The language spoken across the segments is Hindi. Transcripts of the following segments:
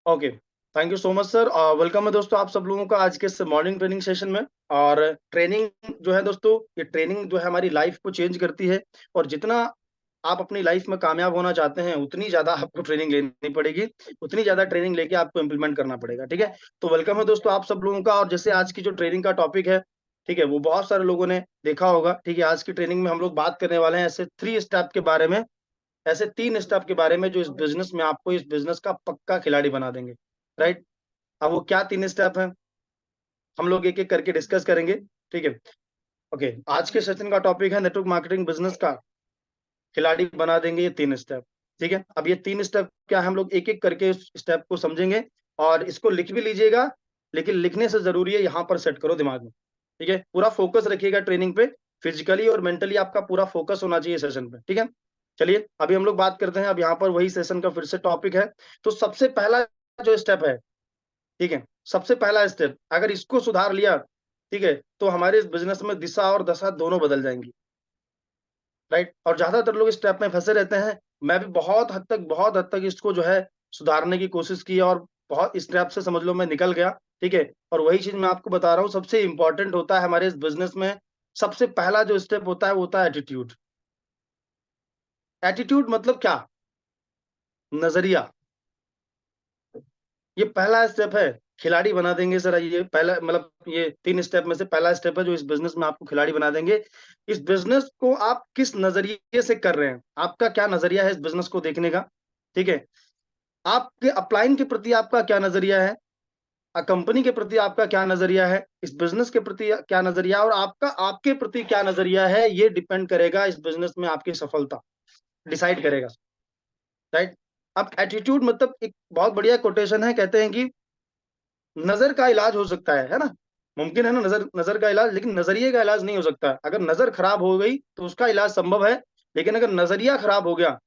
Okay, thank you so much sir. Welcome है दोस्तों आप सब लोगों का आज के इस मॉर्निंग ट्रेनिंग सेशन में। और ट्रेनिंग जो है दोस्तों, ये ट्रेनिंग जो है हमारी लाइफ को चेंज करती है। और जितना आप अपनी लाइफ में कामयाब होना चाहते हैं, उतनी ज़्यादा आपको ट्रेनिंग लेनी पड़ेगी, उतनी ज़्यादा ट्रेनिंग लेके आपको इम्प्लीमेंट करना पड़ेगा, ठीक है? तो वेलकम है दोस्तों आप सब लोगों का। और जैसे आज की जो ट्रेनिंग का टॉपिक है, ठीक है, वो बहुत सारे लोगों ने देखा होगा, ठीक है? आज की ट्रेनिंग में हम लोग बात करने वाले हैं ऐसे 3 स्टेप के बारे में, ऐसे 3 स्टेप के बारे में जो इस बिज़नेस में आपको इस बिज़नेस का पक्का खिलाड़ी बना देंगे, राइट? अब वो क्या 3 स्टेप हैं, हम लोग एक-एक करके डिस्कस करेंगे, ठीक है? ओके, आज के सेशन का टॉपिक है नेटवर्क मार्केटिंग बिज़नेस का खिलाड़ी बना देंगे ये 3 स्टेप, ठीक है? अब ये 3 स्टेप क्या है, हम लोग एक-एक करके इस स्टेप को समझेंगे और इसको लिख भी लीजिएगा, लेकिन लिखने से ज़रूरी है यहाँ पर सेट करो दिमाग में, ठीक है? पूरा फ़ोकस रखिएगा ट्रेनिंग पे, फिज़िकली और मेंटली आपका पूरा फ़ोकस होना चाहिए सेशन पे, ठीक है? चलिए, अभी हम लोग बात करते हैं, अब यहाँ पर वही सेशन का फिर से टॉपिक है। तो सबसे पहला जो स्टेप है, ठीक है? सबसे पहला स्टेप अगर इसको सुधार लिया, ठीक है? तो हमारे इस बिज़नेस में दिशा और दशा दोनों बदल जाएँगी, राइट? और ज़्यादातर लोग इस ट्रैप में फँसे रहते हैं। मैं भी बहुत हद तक इसको जो है सुधारने की कोशिश की और बहुत इस ट्रैप से समझ लो मैं निकल गया, ठीक है? और वही चीज़ मैं आपको बता रहा हूँ, सबसे इम्पोर्टेंट होता है हमारे इस बिज़नेस में, सबसे पहला जो स्टेप होता है वो होता है एटीट्यूड। एटीट्यूड मतलब क्या? नज़रिया। ये पहला स्टेप है, खिलाड़ी बना देंगे सर। ये पहला मतलब ये 3 स्टेप में से पहला स्टेप है जो इस बिज़नेस में आपको खिलाड़ी बना देंगे। इस बिज़नेस को आप किस नज़रिए से कर रहे हैं? आपका क्या नज़रिया है इस बिज़नेस को देखने का? ठीक है? आपके अपलाइन के प्रति आपका क्या नज़रिया है? कंपनी के प्रति आपका क्या नज़रिया है? इस बिज़नेस के प्रति क्या नज़रिया है और आपका आपके प्रति क्या नज़रिया है? ये डिपेंड करेगा इस बिज़नेस में आपकी सफलता, डिसाइड करेगा, राइट? अब एटीट्यूड मतलब एक बहुत बढ़िया कोटेशन है, कहते हैं कि नज़र का इलाज हो सकता है ना? मुमकिन है ना नज़र नज़र का इलाज, लेकिन नज़रिए का इलाज नहीं हो सकता। अगर नज़र खराब हो गई, तो उसका इलाज संभव है, लेकिन अगर नज़रिया खराब हो गया,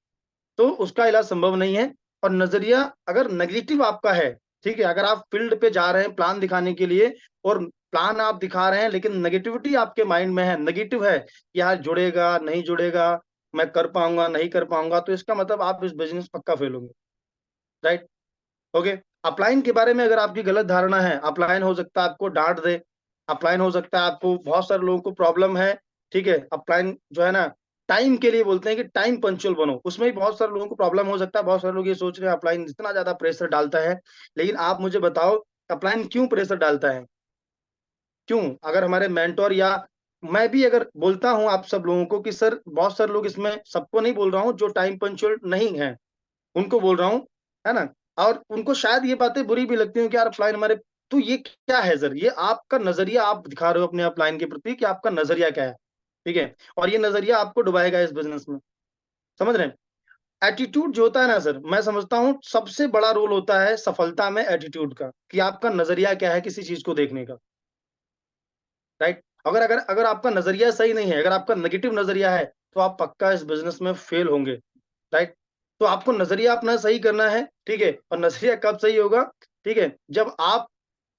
तो उसका इलाज संभव नहीं है। और नज़रिया अगर नेगेटिव आपका है, ठीक है? अगर आप फील्ड पे जा रहे हैं प्लान दिखाने के लिए और प्लान आप दिखा रहे हैं, लेकिन नेगेटिविटी आपके माइंड में है, नेगेटिव है, कि यार जुड़ेगा, नहीं जुड़ेगा, मैं कर पाऊँगा, नहीं कर पाऊँगा, तो इसका मतलब आप इस बिज़नेस पक्का फेल होंगे, राइट? ओके, अपलाइन के बारे में अगर आपकी गलत धारणा है, अपलाइन हो सकता है आपको डाँट दे, अपलाइन हो सकता है आपको बहुत सारे लोगों को प्रॉब्लम है, ठीक है? अपलाइन जो है ना, टाइम के लिए बोलते हैं कि टाइम पंक्चुअल बनो, उसमें भी बहुत सारे लोगों को प्रॉब्लम हो सकता है, बहुत सारे लोग ये सोच रहे हैं अपलाइन इतना ज़्यादा प्रेशर डालता है, लेकिन आप मुझे बताओ अपलाइन क्यों प्रेशर डालता है? क्यों? अगर हमारे मेंटर या मैं भी अगर बोलता हूँ आप सब लोगों को कि सर बहुत सारे लोग इसमें, सबको नहीं बोल रहा हूँ, जो टाइम पंक्चुअल नहीं है, उनको बोल रहा हूँ, है ना? और उनको शायद ये बातें बुरी भी लगती हैं कि यार अपलाइन हमारे, तो ये क्या है सर? ये आपका नज़रिया आप दिखा रहे हो अपने अपलाइन के प्रति कि आपका नज़रिया क्या है, ठीक है? और ये नज़रिया आपको डुबाएगा इस बिज़नेस में, समझ रहे हैं? एटीट्यूड जो होता है ना सर, मैं समझता हूँ सबसे बड़ा रोल होता है सफलता में एटीट्यूड का, कि आपका नज़रिया क्या है किसी चीज़ को देखने का, राइट? अगर अगर अगर आपका नज़रिया सही नहीं है, अगर आपका नेगेटिव नज़रिया है, तो आप पक्का इस बिज़नेस में फेल होंगे। राइट? तो आपको नज़रिया अपना सही करना है, ठीक है? और नज़रिया कब सही होगा, ठीक है? जब आप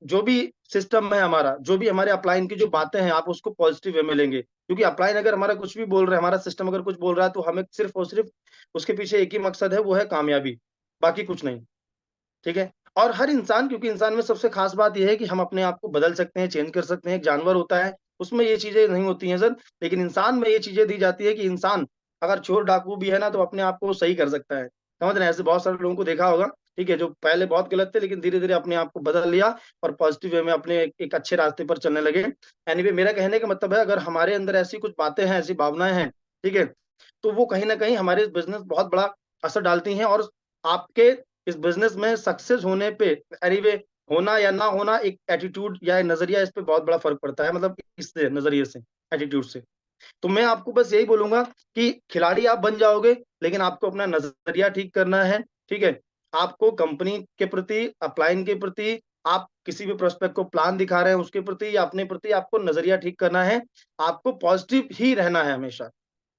जो भी सिस्टम है हमारा, जो भी हमारे अपलाइन की जो बातें हैं, आप उसको पॉज़िटिव वे में लेंगे। क्योंकि अपलाइन अगर हमारा कुछ भी बोल रहा है, हमारा सिस्टम अगर कुछ बोल रहा है, तो हमें सिर्फ़ और सिर्फ़ उसके पीछे एक ही मकसद है, वो है कामयाबी, बाकी कुछ नहीं, ठीक है? और हर इंसान, क्योंकि इंसान में सबसे ख़ास बात ये है कि हम अपने आप को बदल सकते हैं, चेंज कर सकते हैं। एक जानवर होता है, उसमें ये चीज़ें नहीं होती हैं सर, लेकिन इंसान में ये चीज़ें दी जाती है कि इंसान अगर चोर डाकू भी है ना, तो अपने आप को सही कर सकता है। समझ रहे हैं? ऐसे बहुत सारे लोगों को देखा होगा, ठीक है? जो पहले बहुत गलत थे, लेकिन धीरे-धीरे अपने आप को बदल लिया और पॉज़िटिव वे में अपने एक अच्छे रास्ते पर चलने लगे। एनीवे मेरा कहने का मतलब है, अगर हमारे अंदर ऐसी कुछ बातें हैं, ऐसी भावनाएँ हैं, ठीक है? तो वो कहीं न कहीं हमारे इस बिज़नेस बहुत बड़ा असर डालती हैं और आपके इस बिज़नेस में सक्सेस होने पे, एनीवे होना या ना होना, एक एटीट्यूड या नज़रिया, इस पे बहुत बड़ा फ़र्क पड़ता है, मतलब इससे नज़रिए से, एटीट्यूड से। तो मैं आपको बस यही बोलूँगा कि खिलाड़ी आप बन जाओगे, लेकिन आपको अपना नज़रिया ठीक करना है, ठीक है? आपको कंपनी के प्रति, अपलाइन के प्रति, आप किसी भी प्रोस्पेक्ट को प्लान दिखा रहे हैं उसके प्रति या अपने प्रति आपको नज़रिया ठीक करना है। आपको पॉज़िटिव ही रहना है हमेशा।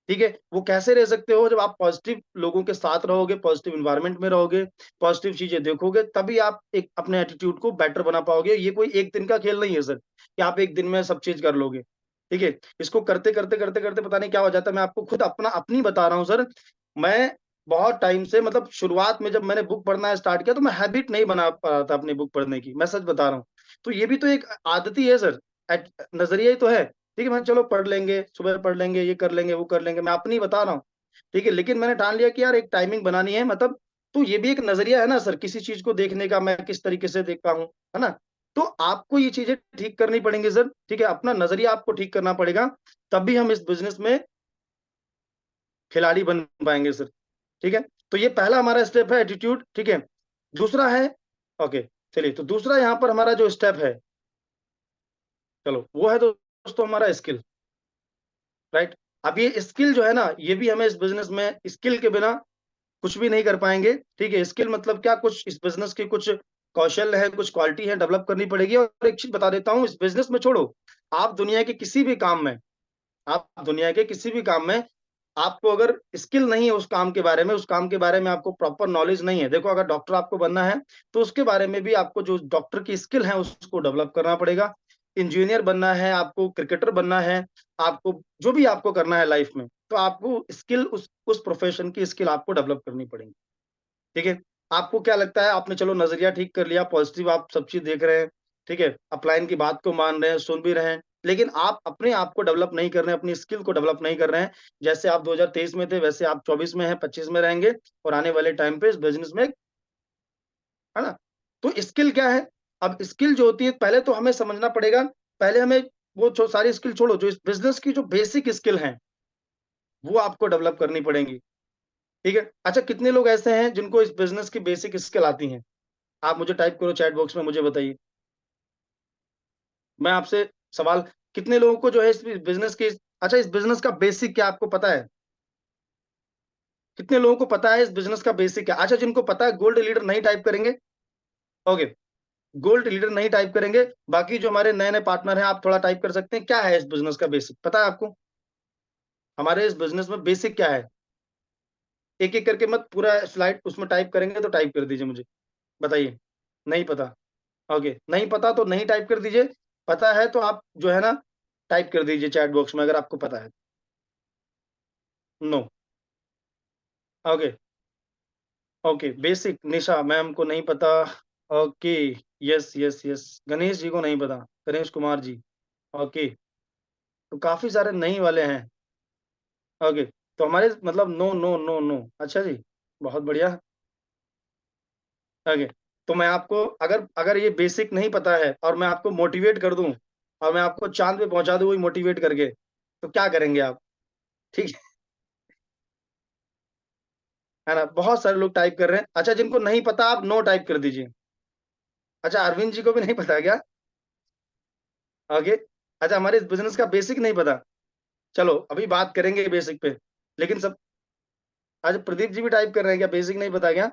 ठीक है? वो कैसे रह सकते हो? जब आप पॉज़िटिव लोगों के साथ रहोगे, पॉज़िटिव एनवायरनमेंट में रहोगे, पॉज़िटिव चीज़ें देखोगे, तभी आप एक अपने एटीट्यूड को बेटर बना पाओगे। ये कोई एक दिन का खेल नहीं है सर, कि आप एक दिन में सब चीज़ कर लोगे। ठीक है? इसको करते-करते, करते-करते पता नहीं क्या हो जाता है। मैं आपको खुद अपनी बता रहा हूँ सर। मैं बहुत टाइम से, मतलब शुरुआत में जब मैंने बुक पढ़ना स्टार्ट किया तो मैं हैबिट नहीं बना पा रहा था अपनी बुक पढ़ने की, मैं सच बता रहा हूँ। तो ये भी तो एक आदत ही है सर, नजरिया ही तो है। ठीक है, मैं चलो पढ़ लेंगे, सुबह पढ़ लेंगे, ये कर लेंगे, वो कर लेंगे, मैं अपनी बता रहा हूँ। ठीक है, लेकिन मैंने ठान लिया कि यार एक टाइमिंग बनानी है, मतलब तो ये भी एक नजरिया है ना सर, किसी चीज को देखने का, मैं किस तरीके से देखता हूँ, है ना। तो आपको ये चीजें ठीक करनी पड़ेंगी सर, ठीक है, अपना नजरिया आपको ठीक करना पड़ेगा, तभी हम इस बिजनेस में खिलाड़ी बन पाएंगे सर। ठीक है, तो ये पहला हमारा स्टेप है, एटीट्यूड। ठीक है, दूसरा है, ओके, चलिए, तो दूसरा यहाँ पर हमारा जो स्टेप है, चलो वो है दोस्तों हमारा स्किल, राइट। अब ये स्किल जो है ना, ये भी हमें इस बिजनेस में स्किल के बिना कुछ भी नहीं कर पाएंगे। ठीक है, स्किल मतलब क्या, कुछ इस बिजनेस की कुछ कौशल है, कुछ क्वालिटी है, डेवलप करनी पड़ेगी। और एक चीज बता देता हूँ, इस बिजनेस में छोड़ो, आप दुनिया के किसी भी काम में, आप दुनिया के किसी भी काम में, आपको अगर स्किल नहीं है उस काम के बारे में, उस काम के बारे में आपको प्रॉपर नॉलेज नहीं है, देखो अगर डॉक्टर आपको बनना है तो उसके बारे में भी आपको जो डॉक्टर की स्किल है उसको डेवलप करना पड़ेगा। इंजीनियर बनना है आपको, क्रिकेटर बनना है आपको, जो भी आपको करना है लाइफ में, तो आपको स्किल, उस प्रोफेशन की स्किल आपको डेवलप करनी पड़ेगी। ठीक है, आपको क्या लगता है, आपने चलो नजरिया ठीक कर लिया, पॉजिटिव आप सब चीज देख रहे हैं, ठीक है, अपलाइन की बात को मान रहे हैं, सुन भी रहे हैं, लेकिन आप अपने आप को डेवलप नहीं कर रहे हैं, अपनी स्किल को डेवलप नहीं कर रहे हैं। जैसे आप 2023 में थे वैसे आप 24 में हैं, 25 में रहेंगे, और आने वाले टाइम पे इस बिजनेस में, है ना। तो स्किल क्या है, अब स्किल जो होती है पहले तो हमें समझना पड़ेगा, पहले हमें वो सारी स्किल छोड़ो, जो इस बिजनेस की जो बेसिक स्किल है वो आपको डेवलप करनी पड़ेंगी। ठीक है, अच्छा कितने लोग ऐसे हैं जिनको इस बिजनेस की बेसिक स्किल आती हैं? आप मुझे टाइप करो चैट बॉक्स में, मुझे बताइए। मैं आपसे सवाल, कितने लोगों को जो है इस बिजनेस की, अच्छा इस बिजनेस का बेसिक क्या आपको पता है? कितने लोगों को पता है इस बिजनेस का बेसिक क्या? अच्छा जिनको पता है गोल्ड लीडर नहीं टाइप करेंगे। ओके, गोल्ड लीडर नहीं टाइप करेंगे, बाकी जो हमारे नए नए पार्टनर हैं आप थोड़ा टाइप कर सकते हैं, क्या है इस बिजनेस का बेसिक, पता है आपको? हमारे इस बिजनेस में बेसिक क्या है? एक एक करके मत, पूरा स्लाइड उसमें टाइप करेंगे तो टाइप कर दीजिए मुझे, बताइए। नहीं पता? ओके, नहीं पता तो नहीं टाइप कर दीजिए, पता है तो आप जो है ना टाइप कर दीजिए चैट बॉक्स में अगर आपको पता है। No. Okay, okay, basic, Nisha ma'am को नहीं पता। Okay, yes yes yes, Ganesh ji को नहीं पता, गणेश कुमार जी। ओके, तो काफी सारे नहीं वाले हैं। ओके, तो हमारे मतलब नो नो नो नो, अच्छा जी, बहुत बढ़िया। ओके, तो मैं आपको, अगर अगर ये बेसिक नहीं पता है और मैं आपको मोटिवेट कर दूं, और मैं आपको चांद पे पहुंचा दूं वही मोटिवेट करके, तो क्या करेंगे आप? ठीक है ना, बहुत सारे लोग टाइप कर रहे हैं। अच्छा जिनको नहीं पता आप नो टाइप कर दीजिए। अच्छा अरविंद जी को भी नहीं पता क्या? ओके, अच्छा हमारे इस बिजनेस का बेसिक नहीं पता, चलो अभी बात करेंगे बेसिक पे, लेकिन सब, आज प्रदीप जी भी टाइप कर रहे हैं, क्या बेसिक नहीं पता क्या?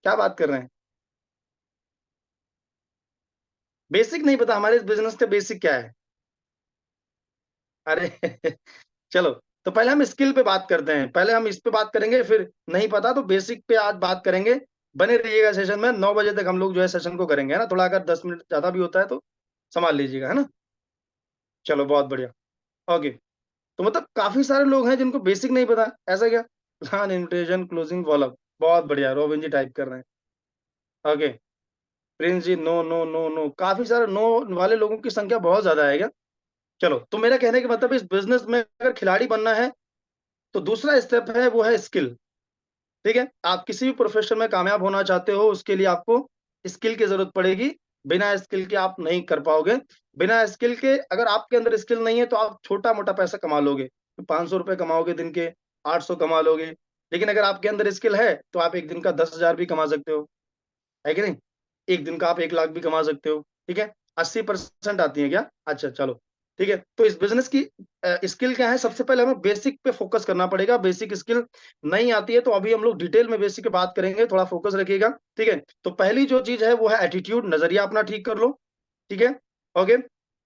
क्या बात कर रहे हैं, बेसिक नहीं पता हमारे इस बिजनेस का बेसिक क्या है? अरे चलो, तो पहले हम स्किल पे बात करते हैं, पहले हम इस पे बात करेंगे, फिर नहीं पता तो बेसिक पे आज बात करेंगे। बने रहिएगा सेशन में, 9 बजे तक हम लोग जो है सेशन को करेंगे, है ना, थोड़ा अगर 10 मिनट ज्यादा भी होता है तो संभाल लीजिएगा, है ना। चलो बहुत बढ़िया। ओके, तो मतलब काफी सारे लोग हैं जिनको बेसिक नहीं पता, ऐसा क्या? प्लान, इन्विटेशन, क्लोजिंग, फॉलो, बहुत बढ़िया, रोबिन जी टाइप कर रहे हैं। ओके, प्रिंस जी नो नो नो नो, काफी सारे नो वाले लोगों की संख्या बहुत ज्यादा है क्या? चलो, तो मेरा कहने का मतलब इस बिजनेस में अगर खिलाड़ी बनना है तो दूसरा स्टेप है वो है स्किल। ठीक है, आप किसी भी प्रोफेशन में कामयाब होना चाहते हो उसके लिए आपको स्किल की जरूरत पड़ेगी, बिना स्किल के आप नहीं कर पाओगे। बिना स्किल के, अगर आपके अंदर स्किल नहीं है तो आप छोटा मोटा पैसा कमा लोगे, 500 रुपए कमाओगे दिन के, 800 कमा लोगे, लेकिन अगर आपके अंदर स्किल है तो आप एक दिन का 10,000 भी कमा सकते हो, है कि नहीं? एक दिन का आप 1 लाख भी कमा सकते हो। ठीक है, 80% आती है क्या? अच्छा चलो, ठीक है, तो इस बिजनेस की स्किल क्या है, सबसे पहले हमें बेसिक पे फोकस करना पड़ेगा, बेसिक स्किल नहीं आती है तो अभी हम लोग डिटेल में बेसिक पे बात करेंगे, थोड़ा फोकस रखिएगा। ठीक है, तो पहली जो चीज है वो है एटीट्यूड, नजरिया अपना ठीक कर लो। ठीक है, ओके,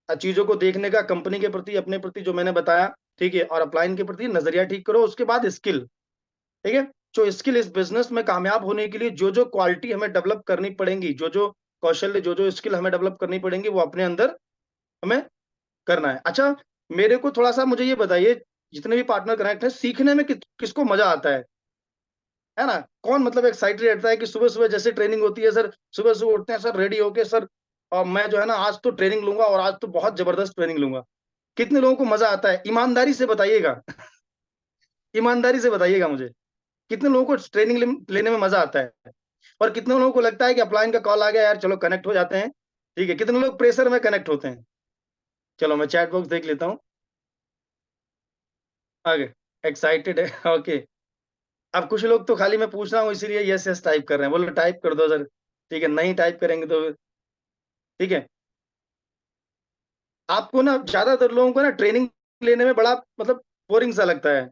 चीजों को देखने का, कंपनी के प्रति, अपने प्रति जो मैंने बताया, ठीक है, और अपलाइन के प्रति नजरिया ठीक करो, उसके बाद स्किल। ठीक है, जो स्किल, इस बिजनेस में कामयाब होने के लिए जो जो क्वालिटी हमें डेवलप करनी पड़ेंगी, जो जो कौशल्य, जो जो स्किल हमें डेवलप करनी पड़ेंगी, वो अपने अंदर हमें करना है। अच्छा, मेरे को थोड़ा सा मुझे ये बताइए, जितने भी पार्टनर कनेक्ट हैं, सीखने में किसको मजा आता है? है ना? कौन मतलब एक्साइटेड रहता है कि सुबह-सुबह जैसे ट्रेनिंग होती है सर, सुबह-सुबह उठते हैं सर रेडी होके सर मैं जो है ना आज तो ट्रेनिंग लूँगा और आज तो बहुत ज़बरदस्त ट्रेनिंग लूँगा। कितने लोगों को मज़ा आता है? ईमानदारी से बताइएगा, ईमानदारी से बताइएगा मुझे। कितने लोगों को ट्रेनिंग लेने में मज़ा आता है? और कितने लोगों को लगता है कि अपलाइन का कॉल आ गया यार चलो कनेक्ट हो जाते हैं, ठीक है? कितने लोग प्रेशर में कनेक्ट होते हैं? चलो मैं चैट बॉक्स देख लेता हूँ। आगे एक्साइटेड है, ओके। अब कुछ लोग तो खाली मैं पूछ रहा हूँ इसीलिए यस, यस टाइप कर रहे हैं। बोलो टाइप कर दो सर, ठीक है? नहीं टाइप करेंगे तो ठीक है? आपको ना ज़्यादातर लोगों को ना ट्रेनिंग लेने में बड़ा मतलब बोरिंग सा लगता है,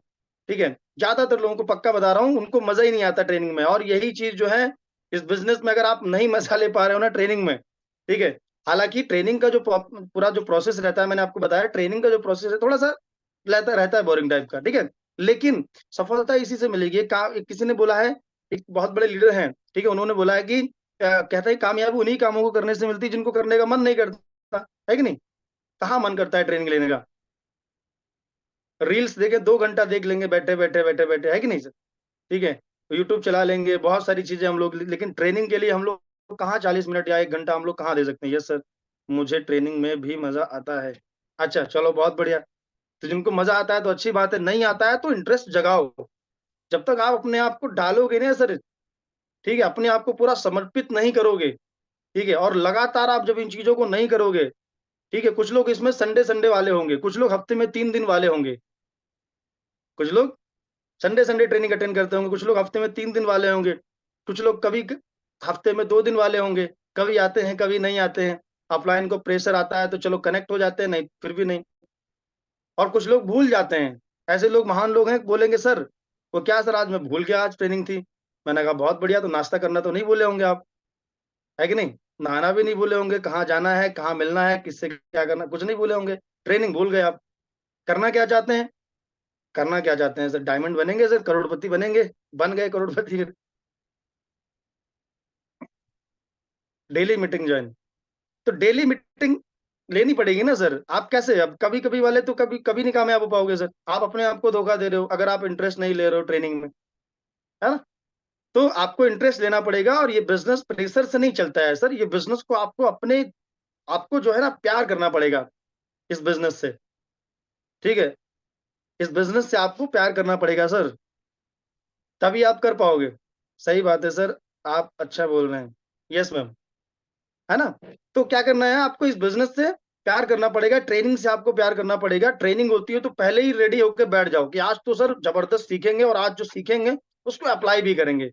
ठीक है? ज़्यादातर लोगों को पक्का बता रहा हूँ, उनको मज़ा ही नहीं आता ट्रेनिंग में और यही चीज़ जो है इस बिज़नेस में अगर आप नहीं मज़ा ले पा रहे हो ना ट्रेनिंग में, ठीक है? हालाँकि ट्रेनिंग का जो पूरा जो प्रोसेस रहता है मैंने आपको बताया ट्रेनिंग का जो प्रोसेस है थोड़ा-सा रहता रहता है बोरिंग टाइप का, ठीक है? लेकिन सफलता इसी से मिलेगी। किसी ने बोला है, एक बहुत बड़े लीडर हैं, ठीक है? उन्होंने बोला है कि कहते हैं कामयाबी उन्हीं कामों को करने से मिलती है जिनको करने का मन नहीं करता, है कि नहीं? कहाँ मन करता है ट्रेनिंग लेने का? रील्स देखें 2 घंटा देख लेंगे बैठे-बैठे, बैठे-बैठे, है कि नहीं सर? ठीक है? यूट्यूब चला लेंगे, बहुत सारी चीज़ें हम लोग लेकिन ट्रेनिंग के लिए हम लोग कहाँ 40 मिनट या 1 घंटा हम लोग कहाँ दे सकते हैं? यस सर, मुझे ट्रेनिंग में भी मज़ा आता है। अच्छा, चलो बहुत बढ़िया। तो जिनको मज़ा आता है तो अच्छी बात है, नहीं आता है तो इंटरेस्ट जगाओ। जब तक आप अपने आप को डालोगे ना सर, ठीक है? अपने आप को पूरा समर्पित नहीं करोगे, ठीक है? और लगातार आप जब इन चीज़ों को नहीं करोगे, ठीक है? कुछ लोग इसमें संडे-संडे वाले होंगे, कुछ लोग हफ्ते में 3 दिन वाले होंगे, कुछ लोग संडे-संडे ट्रेनिंग अटेंड करते होंगे, कुछ लोग हफ्ते में 3 दिन वाले होंगे, कुछ लोग कभी क हफ्ते में 2 दिन वाले होंगे, कभी आते हैं, कभी नहीं आते हैं। ऑफलाइन को प्रेशर आता है तो चलो कनेक्ट हो जाते हैं, नहीं फिर भी नहीं। और कुछ लोग भूल जाते हैं। ऐसे लोग महान लोग हैं, बोलेंगे सर, वो क्या सर आज मैं भूल गया आज ट्रेनिंग थी। मैंने कहा बहुत बढ़िया तो नाश्ता करना तो नहीं भूले होंगे आप, है कि नहीं? नहाना भी नहीं भूले होंगे, कहाँ जाना है, कहाँ मिलना है, किससे क्या करना है, कुछ नहीं भूले होंगे। ट्रेनिंग भूल गए आप। करना क्या चाहते हैं? करना क्या चाहते हैं सर? डायमंड बनेंगे सर, करोड़पति बनेंगे? बन गए करोड़पति फिर। Daily meeting join. तो डेली मीटिंग लेनी पड़ेगी ना सर। आप कैसे अब कभी-कभी वाले तो कभी कभी नहीं कामयाब हो पाओगे सर। आप अपने आप को धोखा दे रहे हो, अगर आप इंटरेस्ट नहीं ले रहे हो ट्रेनिंग में, है ना? तो आपको इंटरेस्ट लेना पड़ेगा और ये बिज़नेस प्रेशर से नहीं चलता है सर। ये बिज़नेस को आपको जो है ना प्यार करना पड़ेगा इस बिज़नेस से, ठीक है? इस बिज़नेस से आपको प्यार करना पड़ेगा सर, तभी आप कर पाओगे। सही बात है सर, आप अच्छा बोल रहे हैं। Yes ma'am. है ना? तो क्या करना है आपको इस बिज़नेस से प्यार करना पड़ेगा, ट्रेनिंग से आपको प्यार करना पड़ेगा। ट्रेनिंग होती है तो पहले ही रेडी होके बैठ जाओ कि आज तो सर ज़बरदस्त सीखेंगे और आज जो सीखेंगे उसको अप्लाई भी करेंगे।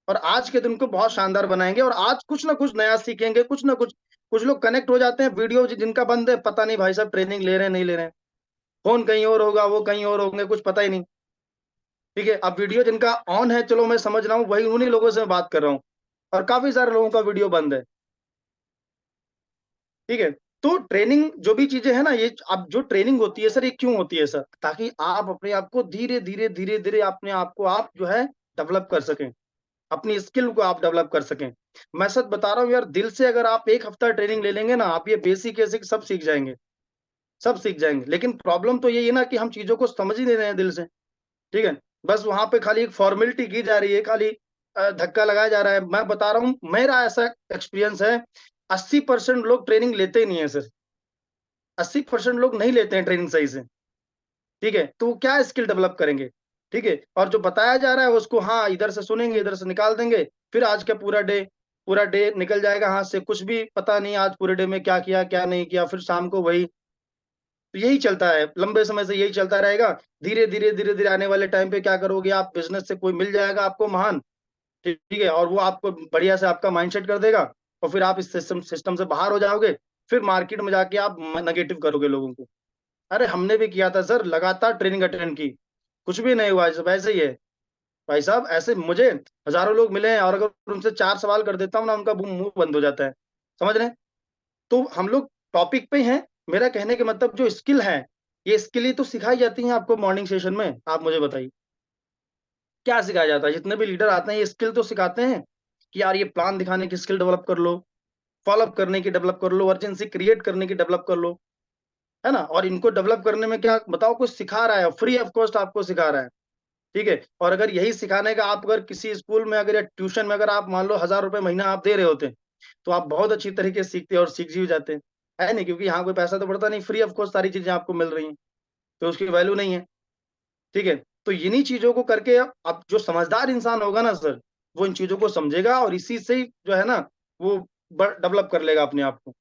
और आज के दिन को बहुत शानदार बनाएँगे और आज कुछ ना कुछ नया सीखेंगे, कुछ ना कुछ कुछ लोग कनेक्ट हो जाते हैं, वीडियो जिनका बंद है, पता नहीं भाई साहब ट्रेनिंग ले रहे हैं, नहीं ले रहे हैं। फ़ोन कहीं और होगा, वो कहीं और होंगे, कुछ पता ही नहीं। ठीक है? अब वीडियो जिनका ऑन है, चलो मैं समझ रहा हूँ, वही उन्हीं लोगों से मैं बात कर रहा हूँ और काफ़ी सारे लोगों का वीडियो बंद है। ठीक है? तो ट्रेनिंग जो भी चीज़ें हैं ना ये अब जो ट्रेनिंग होती है सर ये क्यों होती है सर? ताकि आप अपने आप को धीरे-धीरे, धीरे-धीरे अपने आप को आप जो है डेवलप कर सकें। अपनी स्किल को आप डेवलप कर सकें। मैं सच बता रहा हूँ यार दिल से अगर आप 1 हफ्ता ट्रेनिंग ले लेंगे ना आप ये बेसिक सब सीख जाएँगे, सब सीख जाएँगे। लेकिन प्रॉब्लम तो यही है ना कि हम चीज़ों को समझ ही नहीं रहे हैं दिल से, ठीक है? बस वहाँ पे खाली एक फ़ॉर्मेलिटी की जा रही है, खाली धक्का लगाया जा रहा है। मैं बता रहा हूँ मेरा ऐसा एक्सपीरियंस है 80% लोग ट्रेनिंग लेते ही नहीं है सर। 80% लोग नहीं लेते हैं ट्रेनिंग सही से, ठीक है? तो वो क्या स्किल डेवलप करेंगे, ठीक है? और जो बताया जा रहा है उसको हाँ, इधर से सुनेंगे, इधर से निकाल देंगे, फिर आज का पूरा डे निकल जाएगा हाथ से, कुछ भी पता नहीं आज पूरे डे में क्या किया, क्या नहीं किया, फिर शाम को वही तो यही चलता है, लंबे समय से यही चलता रहेगा। धीरे-धीरे, धीरे-धीरे आने वाले टाइम पे क्या करोगे आप बिज़नेस से कोई मिल जाएगा आपको महान, ठीक है? और वो आपको बढ़िया से आपका माइंडसेट कर देगा और फिर आप इस सिस्टम सिस्टम से बाहर हो जाओगे, फिर मार्केट में जाके आप नेगेटिव करोगे लोगों को। अरे हमने भी किया था सर, लगातार ट्रेनिंग अटेंड की, कुछ भी नहीं हुआ, सब ऐसे ही है। भाई साहब ऐसे मुझे हज़ारों लोग मिले हैं और अगर उनसे 4 सवाल कर देता हूँ ना, उनका मुँह बंद हो जाता है। समझ रहे हैं? तो हम लोग टॉपिक पे हैं, मेरा कहने का मतलब जो स्किल है, ये स्किल ही तो सिखाई जाती हैं आपको मॉर्निंग सेशन में, आप मुझे बताइए। क्या सिखाया जाता है? जितने भी लीडर आते हैं, ये स्किल तो सिखाते हैं कि यार ये प्लान दिखाने की स्किल डेवलप कर लो, फ़ॉलो अप करने की डेवलप कर लो, अर्जेंसी क्रिएट करने की डेवलप कर लो, है ना? और इनको डेवलप करने में क्या बताओ कुछ सिखा रहा है, फ्री ऑफ कॉस्ट आपको सिखा रहा है। ठीक है। और अगर यही सिखाने का आप अगर किसी स्कूल में अगर या ट्यूशन में अगर आप मान लो 1000 रुपए महीना आप दे रहे होते, तो आप बहुत अच्छी तरीके से सीखते और सीख भी जाते, है नहीं? क्योंकि यहाँ कोई पैसा तो पड़ता नहीं, फ्री ऑफ कॉस्ट सारी चीजें आपको मिल रही हैं, तो उसकी वैल्यू नहीं है। ठीक है। तो इन्हीं चीजों को करके अब जो समझदार इंसान होगा ना सर, वो इन चीजों को समझेगा और इसी से ही जो है ना, वो डेवलप कर लेगा अपने आप को।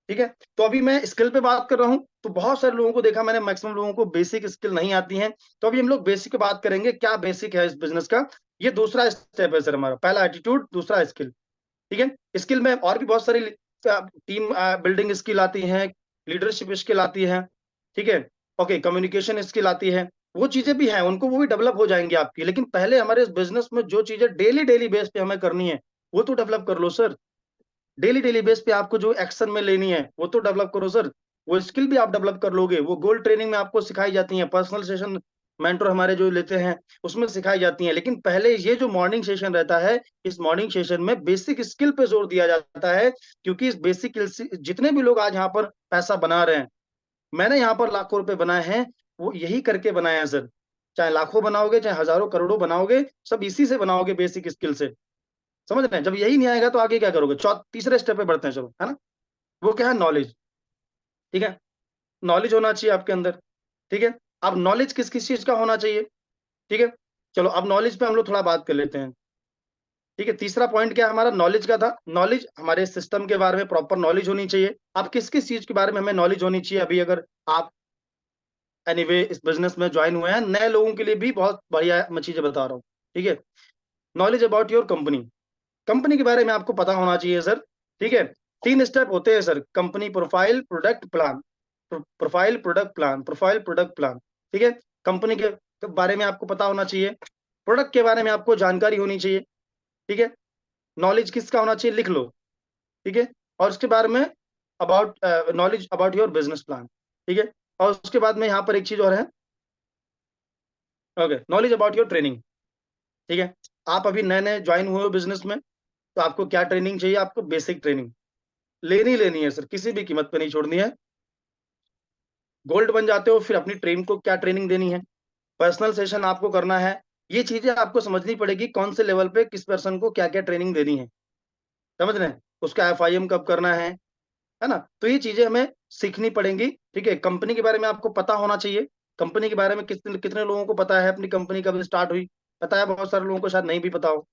ठीक है। तो अभी मैं स्किल पे बात कर रहा हूँ, तो बहुत सारे लोगों को देखा मैंने, मैक्सिमम लोगों को बेसिक स्किल नहीं आती है। तो अभी हम लोग बेसिक पे बात करेंगे, क्या बेसिक है इस बिजनेस का। ये दूसरा स्टेप है सर हमारा, पहला एटीट्यूड, दूसरा स्किल। ठीक है। स्किल में और भी बहुत सारी टीम बिल्डिंग स्किल आती है, लीडरशिप स्किल आती है। ठीक है। ओके, कम्युनिकेशन स्किल आती है, वो चीजें भी हैं, उनको वो भी डेवलप हो जाएंगी आपकी। लेकिन पहले हमारे इस बिजनेस में जो चीजें डेली डेली बेस पे हमें करनी है, वो तो डेवलप कर लो सर। डेली डेली बेस पे आपको जो एक्शन में लेनी है, वो तो डेवलप करो सर। वो स्किल भी आप डेवलप कर लोगे, वो गोल्ड ट्रेनिंग में आपको सिखाई जाती है, पर्सनल सेशन मेंटर हमारे जो लेते हैं उसमें सिखाई जाती है। लेकिन पहले ये जो मॉर्निंग सेशन रहता है, इस मॉर्निंग सेशन में बेसिक स्किल पे जोर दिया जाता है, क्योंकि इस बेसिक जितने भी लोग आज यहाँ पर पैसा बना रहे हैं, मैंने यहाँ पर लाखों रुपए बनाए हैं, वो यही करके बनाए हैं सर। चाहे लाखों बनाओगे, चाहे हजारों करोड़ों बनाओगे, सब इसी से बनाओगे, बेसिक स्किल से। समझ रहे हैं? जब यही नहीं आएगा तो आगे क्या करोगे? तीसरे स्टेप पे बढ़ते हैं, चलो, है ना। वो क्या है? नॉलेज। ठीक है। नॉलेज होना चाहिए आपके अंदर। ठीक है। अब नॉलेज किस किस चीज का होना चाहिए? ठीक है। चलो अब नॉलेज पे हम लोग थोड़ा बात कर लेते हैं। ठीक है। तीसरा पॉइंट क्या हमारा नॉलेज का था? नॉलेज, हमारे सिस्टम के बारे में प्रॉपर नॉलेज होनी चाहिए। अब किस किस चीज के बारे में हमें नॉलेज होनी चाहिए? अभी अगर आप एनीवे इस बिजनेस में ज्वाइन हुए हैं, नए लोगों के लिए भी बहुत बढ़िया मैं चीजें बता रहा हूँ। ठीक है। Knowledge about your company. Company के बारे में आपको पता होना चाहिए सर। ठीक है। 3 स्टेप होते हैं sir: company profile, product plan. Profile, product plan, profile, product plan. ठीक है। कंपनी के बारे में आपको पता होना चाहिए, प्रोडक्ट के बारे में आपको जानकारी होनी चाहिए। ठीक है। नॉलेज किसका होना चाहिए? लिख लो। ठीक है। और उसके बारे में about knowledge about your business plan. ठीक है। और उसके बाद में यहाँ पर एक चीज और है, okay, knowledge about your training. ठीक है। आप अभी नए नए ज्वाइन हुए हो बिजनेस में, तो आपको क्या ट्रेनिंग चाहिए? आपको बेसिक ट्रेनिंग लेनी लेनी है सर, किसी भी कीमत पे नहीं छोड़नी है। गोल्ड बन जाते हो, फिर अपनी टीम को क्या ट्रेनिंग देनी है, पर्सनल सेशन आपको करना है। ये चीजें आपको समझनी पड़ेगी, कौन से लेवल पे किस पर्सन को क्या क्या ट्रेनिंग देनी है। समझ रहे हैं? उसका एफआईएम कब करना है ना? तो ये चीजें हमें सीखनी पड़ेंगी। ठीक है। कंपनी के बारे में आपको पता होना चाहिए। कंपनी के बारे में कितने कितने लोगों को पता है अपनी कंपनी कब स्टार्ट हुई? पता है, बहुत सारे लोगों को शायद नहीं भी पता हो।